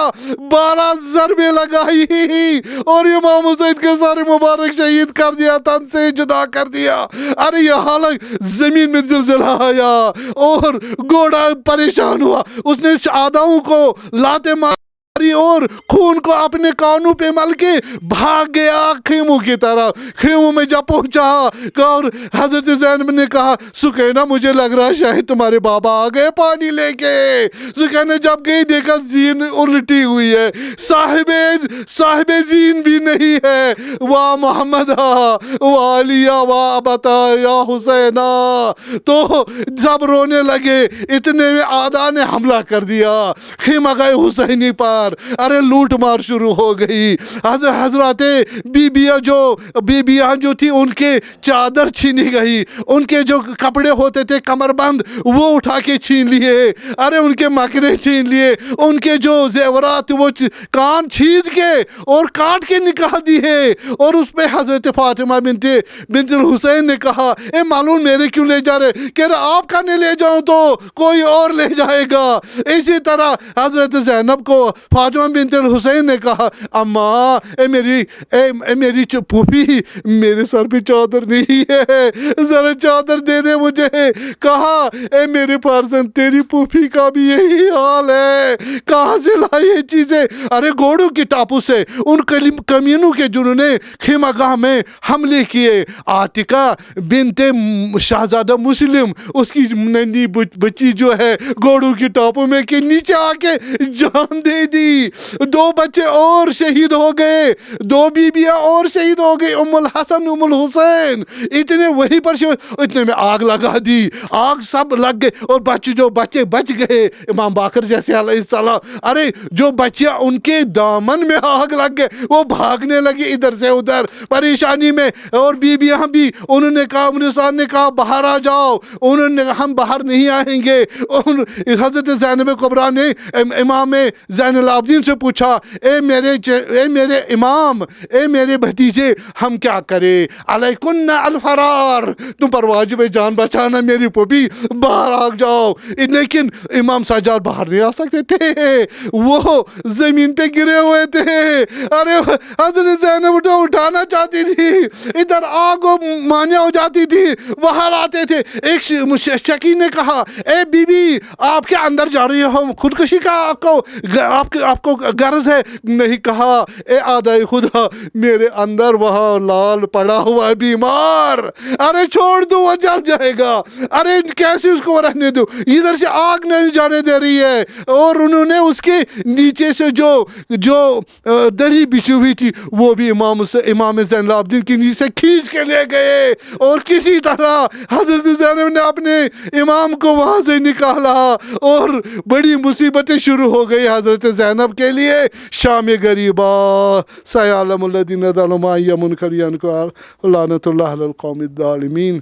12 ضربیں لگائی اور امام حسین کے سر مبارک شہید کر دیا، تن سے جدا کر دیا۔ ارے یہ حالت زمین میں زلزلہ آیا اور گھوڑا پریشان ہوا، اس نے آدھاؤں کو لاتے ماری اور خون کو اپنے کانوں پہ مل کے بھاگ گیا خیموں کی طرف۔ خیموں میں جب پہنچا اور حضرت زینب نے کہا سکینہ مجھے لگ رہا ہے شاید تمہارے بابا آ گئے پانی لے کے۔ سکینہ جب گئی دیکھا زین الٹی ہوئی ہے، صاحب زین بھی نہیں ہے، واہ محمد واہ علی واہ ابتا یا حسینہ، تو سب رونے لگے۔ اتنے میں آدھا نے حملہ کر دیا خیمہ گئے حسینی پر، ارے لوٹ مار شروع ہو گئی۔ حضرات بیبیاں جو تھی ان کے چادر چھینی گئی، ان کے جو کپڑے ہوتے تھے کمر بند وہ اٹھا کے چھین لیے، ارے ان کے مکنے چھین لیے، ان کے جو زیورات وہ کان چھید کے اور کاٹ کے نکال دیے۔ اور اس پہ حضرت فاطمہ بنت الحسین نے کہا اے معلوم میرے کیوں لے جا رہے؟ کہہ رہا آپ کا نہیں لے جاؤں تو کوئی اور لے جائے گا۔ اسی طرح حضرت زینب کو فاطمہ بنت الحسین نے کہا اماں اے میری پھوپھی میرے سر پہ چادر نہیں ہے، ذرا چادر دے دے مجھے۔ کہا اے میرے فرزند تیری پھوپھی کا بھی یہی حال ہے، کہاں سے لائی یہ چیزیں؟ ارے گھوڑوں کی ٹاپو سے، ان کمینوں کے جنہوں نے خیمہ گاہ میں حملے کیے۔ عاتقہ بنت شہزادہ مسلم اس کی ننھی بچی جو ہے گھوڑوں کی ٹاپو میں کے نیچے آ کے جان دے دی۔ 2 بچے اور شہید ہو گئے، 2 بیبیاں اور شہید ہو گئی، ام الحسن ام الحسین۔ اتنے وہی پر اتنے میں آگ لگا دی، آگ سب لگ گئے اور بچے بچ گئے، امام باقر جیسے علیہ السلام۔ ارے جو بچیاں ان کے دامن میں آگ لگ گئے وہ بھاگنے لگے ادھر سے ادھر پریشانی میں، اور بیبیاں بھی انہوں نے کہا انسان نے کہا باہر آ جاؤ، انہوں نے ہم باہر نہیں آئیں گے۔ حضرت زینب کبریٰ نے امام زین العابدین سے پوچھا اے میرے امام، اے میرے بھتیجے ہم کیا کریں؟ علیکن الفرار، تم پر واجب جان بچانا، میری پھوپھی باہر آ جاؤ۔ لیکن امام سجاد باہر نہیں آ سکتے تھے، وہ زمین پہ گرے ہوئے تھے۔ ارے حضرت زینب اٹھانا چاہتی تھی، ادھر آگ مانیہ ہو جاتی تھی، باہر آتے تھے۔ ایک شکی نے کہا اے بی بی آپ کے اندر جا رہی ہو، خودکشی کا آپ کو غرض ہے؟ نہیں، کہا اے آدھائی خدا میرے اندر وہاں لال پڑا ہوا ہے بیمار، ارے چھوڑ دو وہ جل جائے گا، ارے کیسے اس کو رہنے دو، ادھر سے آگ نہیں جانے دے رہی ہے۔ اور انہوں نے اس کے نیچے سے جو دری بچھی ہوئی تھی وہ بھی امام زین العابدین کی نیچے سے کھینچ کے لے گئے، اور کسی طرح حضرت زینب نے اپنے امام کو وہاں سے نکالا، اور بڑی مصیبتیں شروع ہو گئی حضرت زینب کے لیے۔ شام غریبا سیعلم الذین ظلموا ای منکر ینکر لعنت اللہ علی القوم الظالمین۔